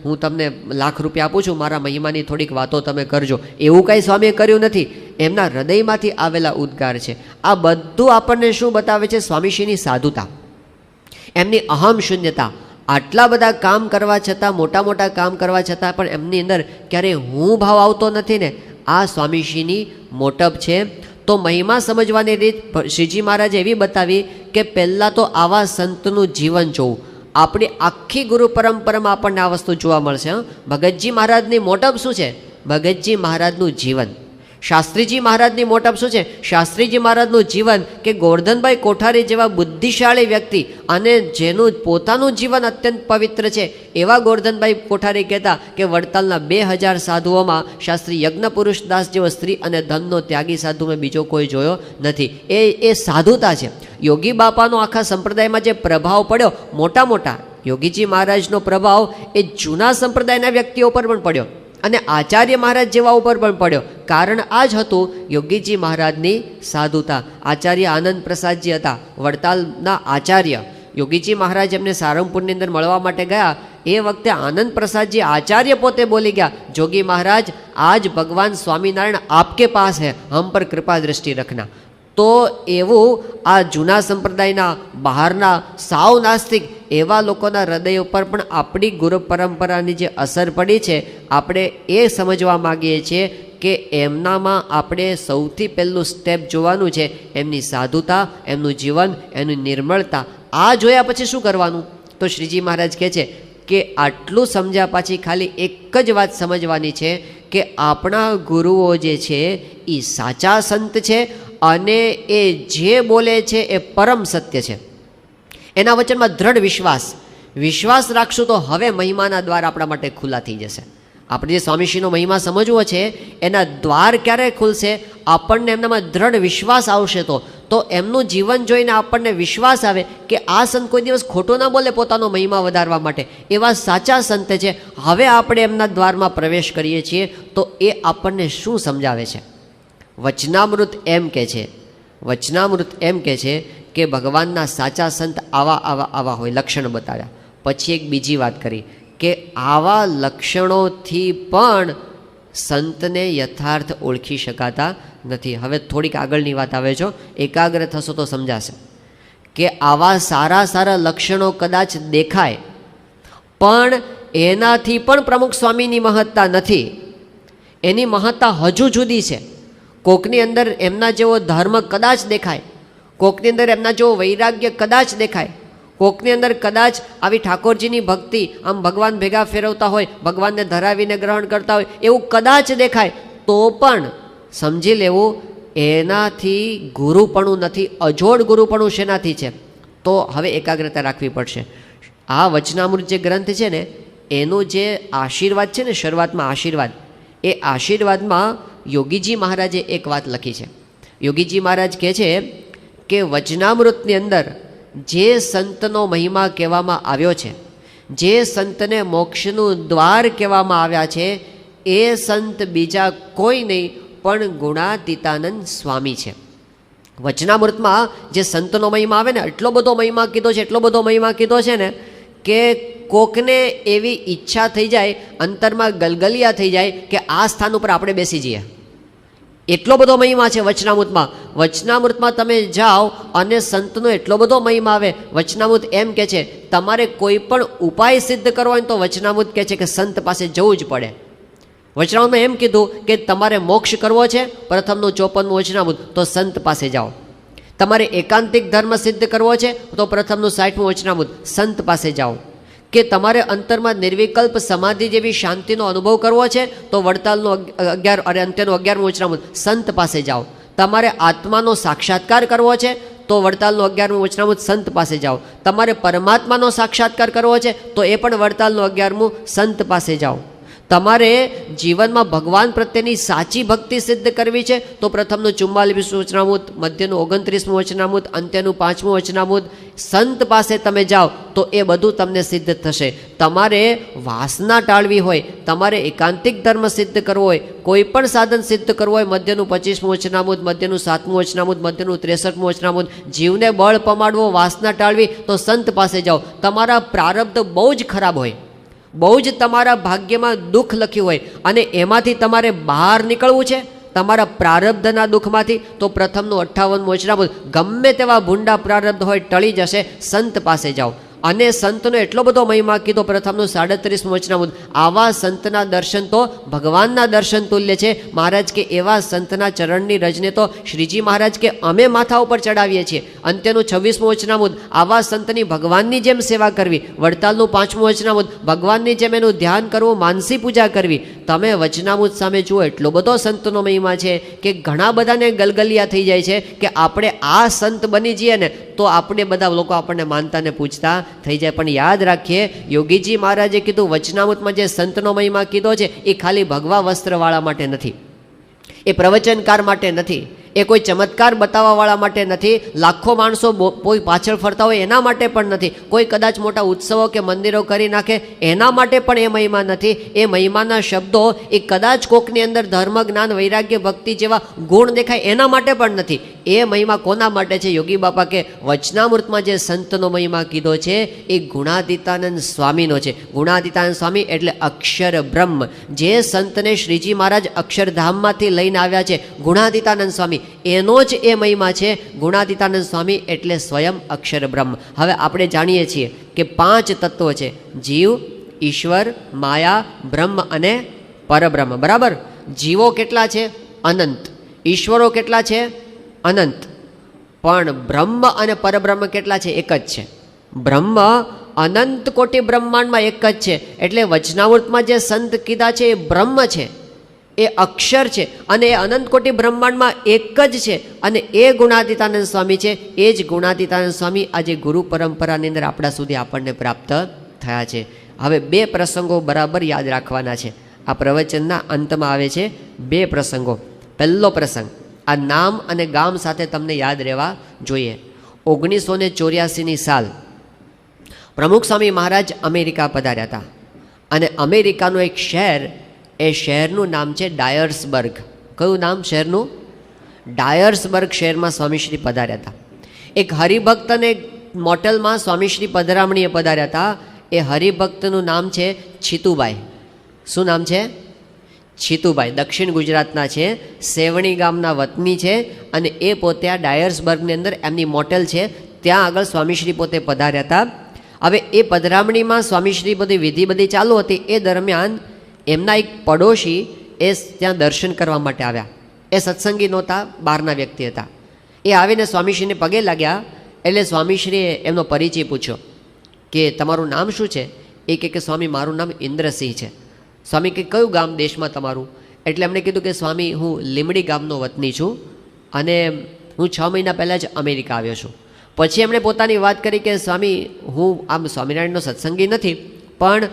હું તમને લાખ રૂપિયા આપું છું, મારા મહિમાની થોડીક વાતો તમે કરજો, એવું કાંઈ સ્વામીએ કર્યું નથી. એમના હૃદયમાંથી આવેલા ઉદ્ગાર છે. આ બધું આપણને શું બતાવે છે? સ્વામીશ્રીની સાધુતા, એમની અહમ શૂન્યતા. આટલા બધા કામ કરવા છતાં, મોટા મોટા કામ કરવા છતાં પણ એમની અંદર ક્યારેય હું ભાવ આવતો નથી ને, આ સ્વામીશ્રીની મોટપ છે. તો મહિમા સમજવાની રીત શ્રીજી મહારાજે એવી બતાવી કે પહેલાં તો આવા સંતનું જીવન જોવું. આપણી આખી ગુરુ પરંપરામાં આપણને આ વસ્તુ જોવા મળશે. ભગતજી મહારાજની મોટપ શું છે? ભગતજી મહારાજનું જીવન. શાસ્ત્રીજી મહારાજની મોટપ શું છે? શાસ્ત્રીજી મહારાજનું જીવન. કે ગોરધનભાઈ કોઠારી જેવા બુદ્ધિશાળી વ્યક્તિ અને જેનું પોતાનું જીવન અત્યંત પવિત્ર છે, એવા ગોરધનભાઈ કોઠારી કહેતા કે વડતાલના 2000 સાધુઓમાં શાસ્ત્રી યજ્ઞપુરુષ દાસ જેવો સ્ત્રી અને ધનનો ત્યાગી સાધુ મેં બીજો કોઈ જોયો નથી. એ સાધુતા છે. યોગી બાપાનો આખા સંપ્રદાયમાં જે પ્રભાવ પડ્યો, મોટા યોગીજી મહારાજનો પ્રભાવ એ જૂના સંપ્રદાયના વ્યક્તિઓ પર પણ પડ્યો અને આચાર્ય મહારાજ જેવા ઉપર પણ પડ્યો. કારણ આ જ હતું યોગીજી મહારાજની સાધુતા. આચાર્ય આનંદ પ્રસાદજી હતા, વડતાલના આચાર્ય. યોગીજી મહારાજ એમને સારંગપુરની અંદર મળવા માટે ગયા. એ વખતે આનંદ પ્રસાદજી આચાર્ય પોતે બોલી ગયા, જોગી મહારાજ આજ ભગવાન સ્વામિનારાયણ આપકે પાસ હૈ, હમ પર કૃપા દ્રષ્ટિ રખના. તો એવું આ જૂના સંપ્રદાયના બહારના સાવ નાસ્તિક એવા લોકોના હૃદય ઉપર પણ આપણી ગુરુ પરંપરાની જે અસર પડી છે, આપણે એ સમજવા માગીએ છીએ કે એમનામાં આપણે સૌથી પહેલું સ્ટેપ જોવાનું છે એમની સાધુતા, એમનું જીવન, એની નિર્મળતા. આ જોયા પછી શું કરવાનું? તો શ્રીજી મહારાજ કહે છે કે આટલું સમજ્યા પછી ખાલી એક જ વાત સમજવાની છે કે આપણા ગુરુઓ જે છે એ સાચા સંત છે અને એ જે બોલે છે એ પરમ સત્ય છે. એના વચનમાં દ્રઢ વિશ્વાસ રાખશું તો હવે મહિમાના દ્વાર આપણા માટે ખુલ્લા થઈ જશે. આપણે જે સ્વામીશ્રીનો મહિમા સમજવો છે એના દ્વાર ક્યારે ખુલશે? આપણને એમનામાં દ્રઢ વિશ્વાસ આવશે તો એમનું જીવન જોઈને આપણને વિશ્વાસ આવે કે આ સંત કોઈ દિવસ ખોટો ના બોલે પોતાનો મહિમા વધારવા માટે, એવા સાચા સંત છે. હવે આપણે એમના દ્વારમાં પ્રવેશ કરીએ છીએ તો એ આપણને શું સમજાવે છે? વચનામૃત એમ કહે છે, વચનામૃત એમ કહે છે કે ભગવાનના સાચા સંત આવા આવા આવા હોય, લક્ષણ બતાવ્યા. પછી એક બીજી વાત કરી કે આવા લક્ષણોથી પણ સંતને યથાર્થ ઓળખી શકાતા નથી. હવે થોડીક આગળની વાત આવે છો, એકાગ્ર થશો તો સમજાશે કે આવા સારા સારા લક્ષણો કદાચ દેખાય પણ એનાથી પણ પ્રમુખ સ્વામીની મહત્તા નથી. એની મહત્તા હજુ જુદી છે. કોકની અંદર એમના જેવો ધર્મ કદાચ દેખાય, કોકની અંદર એમના જેવો વૈરાગ્ય કદાચ દેખાય, કોકની અંદર કદાચ આવી ઠાકોરજીની ભક્તિ, આમ ભગવાન ભેગા ફેરવતા હોય, ભગવાનને ધરાવીને ગ્રહણ કરતા હોય એવું કદાચ દેખાય, તો પણ સમજી લેવું એનાથી ગુરુપણું નથી. અજોડ ગુરુપણું શેનાથી છે? તો હવે એકાગ્રતા રાખવી પડશે. આ વચનામૃત જે ગ્રંથ છે ને એનું જે આશીર્વાદ છે ને, શરૂઆતમાં આશીર્વાદ, એ આશીર્વાદમાં યોગીજી મહારાજે એક વાત લખી છે. યોગીજી મહારાજ કહે છે કે વચનામૃતની અંદર જે સંતનો મહિમા કહેવામાં આવ્યો છે, જે સંતને મોક્ષનું દ્વાર કહેવામાં આવ્યા છે, એ સંત બીજા કોઈ નહીં પણ ગુણાતીતાનંદ સ્વામી છે. વચનામૃતમાં જે સંતનો મહિમા આવે ને, એટલો બધો મહિમા કીધો છે, એટલો બધો મહિમા કીધો છે ને કે કોકને એવી ઈચ્છા થઈ જાય, અંતરમાં ગલગલિયા થઈ જાય કે આ સ્થાન ઉપર આપણે બેસી જઈએ. એટલો બધો મહિમા છે વચનામૃતમાં. વચનામૃતમાં તમે જાઓ અને સંતનો એટલો બધો મહિમા આવે. વચનામૃત એમ કહે છે તમારે કોઈ પણ ઉપાય સિદ્ધ કરવો હોય તો વચનામૃત કહે છે કે સંત પાસે જવું જ પડે. વચનામૃતમાં એમ કીધું કે તમારે મોક્ષ કરવો છે, પ્રથમનું 54મું વચનામૃત, તો સંત પાસે જાઓ. તમારે એકાંતિક ધર્મ સિદ્ધ કરવો છે તો પ્રથમનું 60મું વચનામૃત, સંત પાસે જાઓ. કે તમારે અંતરમાં નિર્વિકલ્પ સમાધિ જેવી શાંતિનો અનુભવ કરવો છે તો વડતાલનું 11 અને અંત્યનું 11મું વચનામૃત, સંત પાસે જાઓ. તમારે આત્માનો સાક્ષાત્કાર કરવો છે તો વડતાલનું 11મું વચનામૃત, સંત પાસે જાઓ. તમારે પરમાત્માનો સાક્ષાત્કાર કરવો છે તો એ પણ વડતાલનું 11મું, સંત પાસે જાઓ. તમારે જીવનમાં ભગવાન પ્રત્યેની સાચી ભક્તિ સિદ્ધ કરવી છે તો પ્રથમનું 44મું વચનામૃત, મધ્યનું 29મું વચનામૃત, અંત્યનું 5મું વચનામૃત, સંત પાસે તમે જાઓ તો એ બધું તમને સિદ્ધ થશે. તમારે વાસના ટાળવી હોય, તમારે એકાંતિક ધર્મ સિદ્ધ કરવો હોય, કોઈ પણ સાધન સિદ્ધ કરવું હોય, મધ્યનું 25મું વચનામૃત, મધ્યનું 7મું વચનામૃત, મધ્યનું 63મું વચનામૃત, જીવને બળ પમાડવો, વાસના ટાળવી તો સંત પાસે જાઓ. તમારા પ્રારબ્ધ બહુ જ ખરાબ હોય, બહુ જ તમારા ભાગ્યમાં દુઃખ લખ્યું હોય અને એમાંથી તમારે બહાર નીકળવું છે, તમારા પ્રારબ્ધના દુઃખમાંથી, તો પ્રથમનું 58મું વચનામૃત, ગમે તેવા ભૂંડા પ્રારબ્ધ હોય ટળી જશે, સંત પાસે જાઓ. અને સંતનો એટલો બધો મહિમા કીધો, પ્રથમનું 37મું વચનામૃત, આવા સંતના દર્શન તો ભગવાનના દર્શન તુલ્ય છે. મહારાજ કે એવા સંતના ચરણની રજને તો શ્રીજી મહારાજ કે અમે માથા ઉપર ચડાવીએ છીએ. અંત્યનું 26મું વચનામૃત, આવા સંતની ભગવાનની જેમ સેવા કરવી. વડતાલનું 5મું વચનામૃત, ભગવાનની જેમ એનું ધ્યાન કરવું, માનસી પૂજા કરવી. તમે વચનામૃત સામે જુઓ, એટલો બધો સંતનો મહિમા છે કે ઘણા બધાને ગલગલિયા થઈ જાય છે કે આપણે આ સંત બની જઈએ ને તો આપણે બધા લોકો આપણને માનતા ને પૂછતા થઈ જાય. પણ યાદ રાખીએ, યોગીજી મહારાજે કીધું વચનામૃતમાં જે સંતનો મહિમા કીધો છે એ ખાલી ભગવા વસ્ત્રવાળા માટે નથી, એ પ્રવચનકાર માટે નથી, એ કોઈ ચમત્કાર બતાવવાવાળા માટે નથી, લાખો માણસો કોઈ પાછળ ફરતા હોય એના માટે પણ નથી, કોઈ કદાચ મોટા ઉત્સવો કે મંદિરો કરી નાખે એના માટે પણ એ મહિમા નથી. એ મહિમાના શબ્દો એ કદાચ કોકની અંદર ધર્મ, જ્ઞાન, વૈરાગ્ય, ભક્તિ જેવા ગુણ દેખાય એના માટે પણ નથી. એ મહિમા કોના માટે છે? યોગી બાપા કે વચનામૃતમાં જે સંતનો મહિમા કીધો છે એ ગુણાતીતાનંદ સ્વામીનો છે. ગુણાતીતાનંદ સ્વામી એટલે અક્ષર બ્રહ્મ, જે સંતને શ્રીજી મહારાજ અક્ષરધામમાંથી લઈને આવ્યા છે, ગુણાતીતાનંદ સ્વામી, એનો જ એ મહિમા છે. ગુણાતીતાનંદ સ્વામી એટલે સ્વયં અક્ષર બ્રહ્મ. હવે આપણે જાણીએ છીએ કે 5 તત્વો છે: જીવ, ઈશ્વર, માયા, બ્રહ્મ અને પરબ્રહ્મ. બરાબર? જીવો કેટલા છે? અનંત. ઈશ્વરો કેટલા છે? અનંત. પણ બ્રહ્મ અને પરબ્રહ્મ કેટલા છે? એક જ છે. બ્રહ્મ અનંત કોટી બ્રહ્માંડમાં એક જ છે. એટલે વચનામૃતમાં જે સંત કીધા છે એ બ્રહ્મ છે, એ અક્ષર છે અને એ અનંત કોટી બ્રહ્માંડમાં એક જ છે. અને એ ગુણાતીતાનંદ સ્વામી છે. એ જ ગુણાતીતાનંદ સ્વામી આજે ગુરુ પરંપરાની અંદર આપણા સુધી આપણને પ્રાપ્ત થયા છે. હવે 2 પ્રસંગો બરાબર યાદ રાખવાના છે. આ પ્રવચનના અંતમાં આવે છે 2 પ્રસંગો. પહેલો પ્રસંગ, આ નામ અને ગામ સાથે તમને યાદ રહેવા જોઈએ. 1984ની સાલ પ્રમુખ સ્વામી મહારાજ અમેરિકા પધાર્યા હતા અને અમેરિકાનું એક શહેર, એ શહેરનું નામ છે ડાયર્સબર્ગ. કયું નામ શહેરનું? ડાયર્સબર્ગ શહેરમાં સ્વામીશ્રી પધાર્યા હતા. એક હરિભક્તને મોટેલમાં સ્વામીશ્રી પધરામણીએ પધાર્યા હતા. એ હરિભક્તનું નામ છે છીતુભાઈ. શું નામ છે? છીતુભાઈ. દક્ષિણ ગુજરાતના છે, સેવણી ગામના વતની છે અને એ પોતે આ ડાયર્સબર્ગની અંદર એમની મોટેલ છે, ત્યાં આગળ સ્વામીશ્રી પોતે પધાર્યા હતા. હવે એ પધરામણીમાં સ્વામીશ્રી બધી વિધિ બધી ચાલુ હતી. એ દરમિયાન એમના એક પડોશી એ ત્યાં દર્શન કરવા માટે આવ્યા. એ સત્સંગી નહોતા, બહારના વ્યક્તિ હતા. એ આવીને સ્વામીશ્રીને પગે લાગ્યા. એટલે સ્વામીશ્રીએ એમનો પરિચય પૂછ્યો કે તમારું નામ શું છે? એ કે સ્વામી મારું નામ ઇન્દ્રસિંહ છે. સ્વામી કે કયું ગામ દેશમાં તમારું? એટલે એમણે કીધું કે સ્વામી હું લીમડી ગામનો વતની છું અને હું 6 મહિના પહેલાં જ અમેરિકા આવ્યો છું. પછી એમણે પોતાની વાત કરી કે સ્વામી હું આમ સ્વામિનારાયણનો સત્સંગી નથી, પણ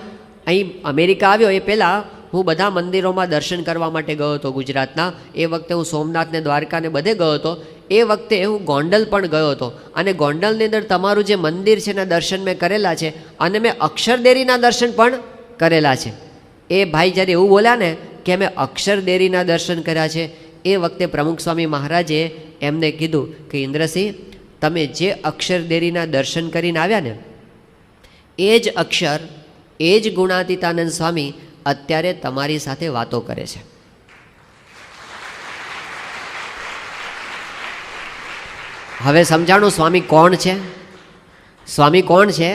અહીં અમેરિકા આવ્યો એ પહેલાં હું બધા મંદિરોમાં દર્શન કરવા માટે ગયો હતો ગુજરાતના. એ વખતે હું સોમનાથને, દ્વારકાને બધે ગયો હતો. એ વખતે હું ગોંડલ પણ ગયો હતો અને ગોંડલની અંદર તમારું જે મંદિર છે એના દર્શન મેં કરેલા છે અને મેં અક્ષરદેરીના દર્શન પણ કરેલા છે. એ ભાઈ જ્યારે એવું બોલ્યા ને કે અમે અક્ષરદેરીના દર્શન કર્યા છે, એ વખતે પ્રમુખ સ્વામી મહારાજે એમને કીધું કે ઇન્દ્રસિંહ, તમે જે અક્ષરદેરીના દર્શન કરીને આવ્યા ને એ જ અક્ષર, એ જ ગુણાતીતાનંદ સ્વામી અત્યારે તમારી સાથે વાતો કરે છે. હવે સમજાણું સ્વામી કોણ છે? સ્વામી કોણ છે?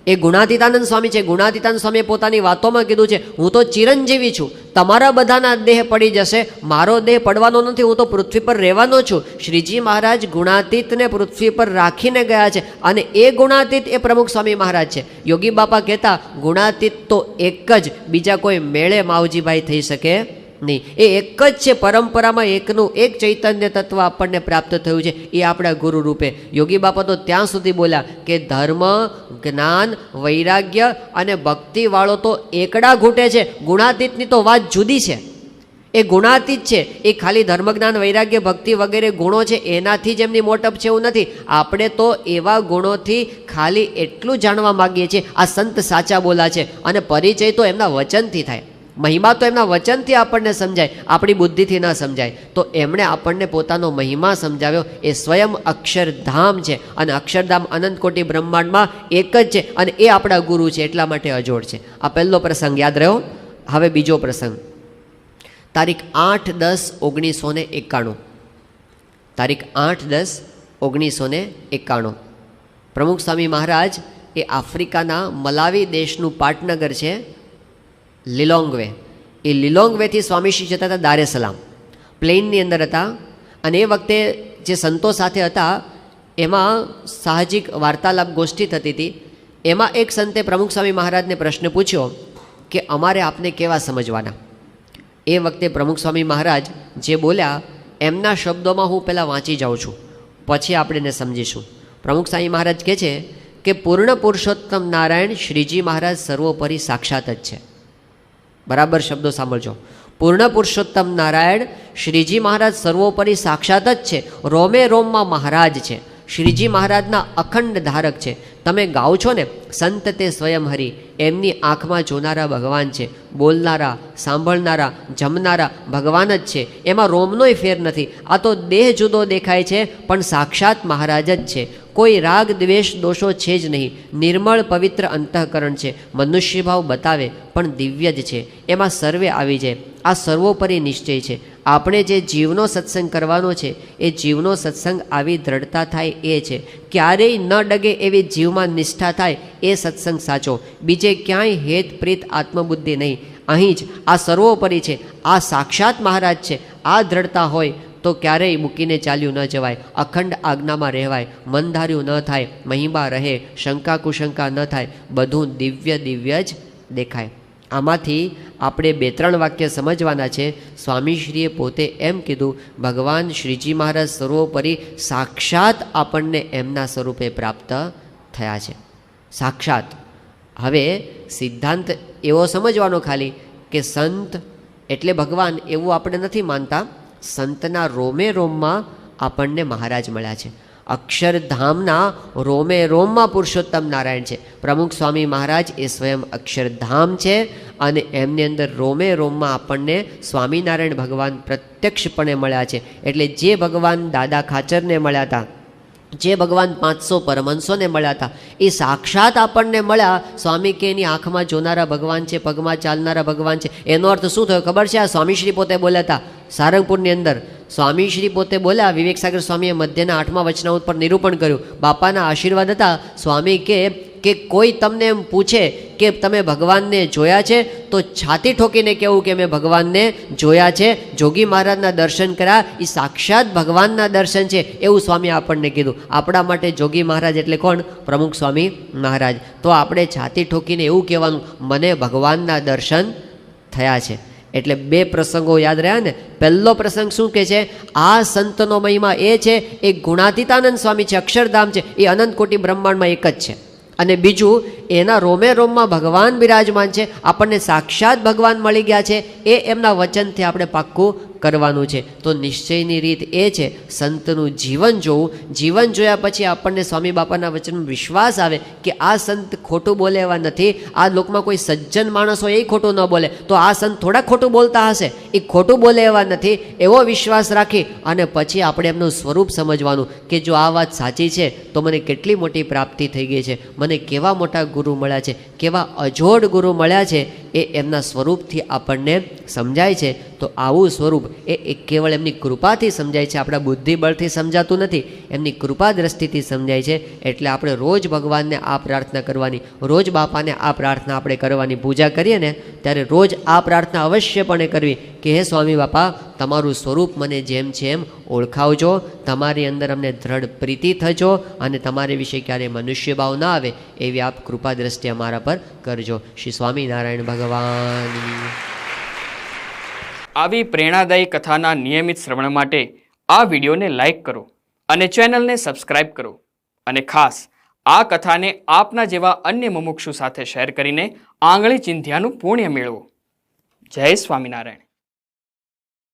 એ ગુણાતીતાનંદ સ્વામી છે. ગુણાતીતાનંદ સ્વામીએ પોતાની વાતોમાં કીધું છે, હું તો ચિરંજીવી છું, તમારા બધાના દેહ પડી જશે, મારો દેહ પડવાનો નથી, હું તો પૃથ્વી પર રહેવાનો છું. શ્રીજી મહારાજ ગુણાતીતને પૃથ્વી પર રાખીને ગયા છે અને એ ગુણાતીત એ પ્રમુખ સ્વામી મહારાજ છે. યોગી બાપા કહેતા ગુણાતીત તો એક જ, બીજા કોઈ મેળે માવજીભાઈ થઈ શકે નહીં. એ એક જ છે, પરંપરામાં એકનું એક ચૈતન્ય તત્વ આપણને પ્રાપ્ત થયું છે, એ આપણા ગુરુ રૂપે. યોગી બાપા તો ત્યાં સુધી બોલ્યા કે ધર્મ, જ્ઞાન, વૈરાગ્ય અને ભક્તિવાળો તો એકડા ઘૂંટે છે, ગુણાતીતની તો વાત જુદી છે. એ ગુણાતીત છે, એ ખાલી ધર્મ, જ્ઞાન, વૈરાગ્ય, ભક્તિ વગેરે ગુણો છે એનાથી જ એમની મોટપ છે એવું નથી. આપણે તો એવા ગુણોથી ખાલી એટલું જાણવા માગીએ છીએ, આ સંત સાચા બોલા છે અને પરિચય તો એમના વચનથી થાય, મહિમા તો એમના વચનથી આપણને સમજાય, આપણી બુદ્ધિથી ન સમજાય. તો એમણે આપણને પોતાનો મહિમા સમજાવ્યો. એ સ્વયં અક્ષરધામ છે અને અક્ષરધામ અનંતકોટી બ્રહ્માંડમાં એક જ છે અને એ આપણા ગુરુ છે, એટલા માટે અજોડ છે. આ પહેલો પ્રસંગ યાદ રહ્યો. હવે બીજો પ્રસંગ, તારીખ 8-10-1991. તારીખ 8-10-1991 પ્રમુખ સ્વામી મહારાજ એ આફ્રિકાના મલાવી દેશનું પાટનગર છે લિલોંગવે. એ લિલોંગવેથી સ્વામીશ્રી જતા હતા દારે સલામ, પ્લેનની અંદર હતા અને એ વખતે જે સંતો સાથે હતા એમાં સાહજિક વાર્તાલાપ ગોષ્ઠી થતી હતી. એમાં એક સંતે પ્રમુખ સ્વામી મહારાજને પ્રશ્ન પૂછ્યો કે અમારે આપને કેવા સમજવાના? એ વખતે પ્રમુખ સ્વામી મહારાજ જે બોલ્યા એમના શબ્દોમાં હું પહેલાં વાંચી જાઉં છું, પછી આપણે એને સમજીશું. પ્રમુખ સ્વામી મહારાજ કહે છે કે પૂર્ણ પુરુષોત્તમ નારાયણ શ્રીજી મહારાજ સર્વોપરી સાક્ષાત જ છે. બરાબર શબ્દો સાંભળજો. પૂર્ણ પુરુષોત્તમ નારાયણ શ્રીજી મહારાજ સર્વોપરી સાક્ષાત જ છે, રોમે રોમમાં મહારાજ છે, શ્રીજી મહારાજના અખંડ ધારક છે. તમે ગાઓ છો ને સંત તે સ્વયં હરિ, એમની આંખમાં જોનારા ભગવાન છે, બોલનારા, સાંભળનારા, જમનારા ભગવાન જ છે, એમાં રોમનોય ફેર નથી. આ તો દેહ જુદો દેખાય છે પણ સાક્ષાત મહારાજ જ છે. કોઈ રાગ, દ્વેષ, દોષો છે જ નહીં, નિર્મળ પવિત્ર અંતઃકરણ છે, મનુષ્ય ભાવ બતાવે પણ દિવ્ય જ છે, એમાં સર્વે આવી જાય. આ સર્વોપરી નિશ્ચય છે. આપણે જે જીવનો સત્સંગ કરવાનો છે એ જીવનો સત્સંગ આવી દ્રઢતા થાય એ છે, ક્યારેય ન ડગે એવી જીવમાં નિષ્ઠા થાય એ સત્સંગ સાચો. બીજે ક્યાંય હેત પ્રીત આત્મબુદ્ધિ નહીં, અહીં જ આ સર્વોપરી છે, આ સાક્ષાત મહારાજ છે. આ દ્રઢતા હોય તો ક્યારેય મૂકીને ચાલ્યું ન જવાય, અખંડ આજ્ઞામાં રહેવાય, મનધાર્યું ન થાય, મહિમા રહે, શંકા કુશંકા ન થાય, બધું દિવ્ય દિવ્ય જ દેખાય. આમાંથી આપણે 2-3 વાક્ય સમજવાના છે. સ્વામીશ્રીએ પોતે એમ કીધું, ભગવાન શ્રીજી મહારાજ સર્વોપરી સાક્ષાત આપણને એમના સ્વરૂપે પ્રાપ્ત થયા છે, સાક્ષાત. હવે સિદ્ધાંત એવો સમજવાનો ખાલી કે સંત એટલે ભગવાન એવું આપણે નથી માનતા. સંતના રોમે રોમમાં આપણને મહારાજ મળ્યા છે. અક્ષરધામના રોમે રોમમાં પુરુષોત્તમ નારાયણ છે. પ્રમુખ સ્વામી મહારાજ એ સ્વયં અક્ષરધામ છે અને એમની અંદર રોમે રોમમાં આપણને સ્વામિનારાયણ ભગવાન પ્રત્યક્ષપણે મળ્યા છે. એટલે જે ભગવાન દાદા ખાચરને મળ્યા હતા, જે ભગવાન 500 પરમહંસોને મળ્યા હતા, એ સાક્ષાત આપણને મળ્યા. સ્વામી કે એની આંખમાં જોનારા ભગવાન છે, પગમાં ચાલનારા ભગવાન છે. એનો અર્થ શું થયો ખબર છે? આ સ્વામીશ્રી પોતે બોલ્યા હતા સારંગપુરની અંદર. સ્વામીશ્રી પોતે બોલ્યા, વિવેક સાગર સ્વામીએ મધ્યના 8મા વચનામૃત પર નિરૂપણ કર્યું. બાપાના આશીર્વાદ હતા. સ્વામી કે કોઈ તમને એમ પૂછે કે તમે ભગવાનને જોયા છે તો છાતી ઠોકીને કહેવું કે મેં ભગવાનને જોયા છે. જોગી મહારાજના દર્શન કર્યા, એ સાક્ષાત ભગવાનના દર્શન છે એવું સ્વામી આપણને કીધું. આપણા માટે જોગી મહારાજ એટલે કોણ? પ્રમુખ સ્વામી મહારાજ. તો આપણે છાતી ઠોકીને એવું કહેવાનું, મને ભગવાનના દર્શન થયા છે. એટલે 2 પ્રસંગો યાદ રહ્યા ને. પહેલો પ્રસંગ શું કહે છે? આ સંતનો મહિમા એ છે, એ ગુણાતીતાનંદ સ્વામી છે, અક્ષરધામ છે, એ અનંત કોટી બ્રહ્માંડમાં એક જ છે. અને બીજું, એના રોમે રોમમાં ભગવાન બિરાજમાન છે, આપણને સાક્ષાત ભગવાન મળી ગયા છે, એ એમના વચનથી આપણે પાક્કું કરવાનું છે. તો નિશ્ચયની રીત એ છે સંતનું જીવન જોવું. જીવન જોયા પછી આપણને સ્વામી બાપાના વચનમાં વિશ્વાસ આવે કે આ સંત ખોટું બોલે એવા નથી. આ લોકમાં કોઈ સજ્જન માણસ હોય એ ખોટું ન બોલે, તો આ સંત થોડા ખોટું બોલતા હશે, એ ખોટું બોલે એવા નથી. એવો વિશ્વાસ રાખી અને પછી આપણે એમનું સ્વરૂપ સમજવાનું કે જો આ વાત સાચી છે તો મને કેટલી મોટી પ્રાપ્તિ થઈ ગઈ છે, મને કેવા મોટા ગુરુ મળ્યા છે, કેવા અજોડ ગુરુ મળ્યા છે, એ એમના સ્વરૂપથી આપણને સમજાય છે. તો આવું સ્વરૂપ એ કેવળ એમની કૃપાથી સમજાય છે, આપણા બુદ્ધિબળથી સમજાતું નથી, એમની કૃપા દ્રષ્ટિથી સમજાય છે. એટલે આપણે રોજ ભગવાનને આ પ્રાર્થના કરવાની, રોજ બાપાને આ પ્રાર્થના આપણે કરવાની. પૂજા કરીએ ને ત્યારે રોજ આ પ્રાર્થના અવશ્યપણે કરવી કે હે સ્વામી બાપા, તમારું સ્વરૂપ મને જેમ છે એમ ઓળખાવજો, તમારી અંદર અમને દ્રઢ પ્રીતિ થજો અને તમારી વિશે ક્યારેય મનુષ્ય ભાવ ના આવે એવી આપ કૃપા દ્રષ્ટિ અમારા પર કરજો. શ્રી સ્વામિનારાયણ ભગવાન. આવી પ્રેરણાદાયી કથાના નિયમિત શ્રવણ માટે આ વિડીયોને લાઈક કરો અને ચેનલને સબસ્ક્રાઇબ કરો. અને ખાસ આ કથાને આપના જેવા અન્ય મુમુક્ષુ સાથે શેર કરીને આંગળી ચિંધ્યાનું પુણ્ય મેળવો. જય સ્વામિનારાયણ.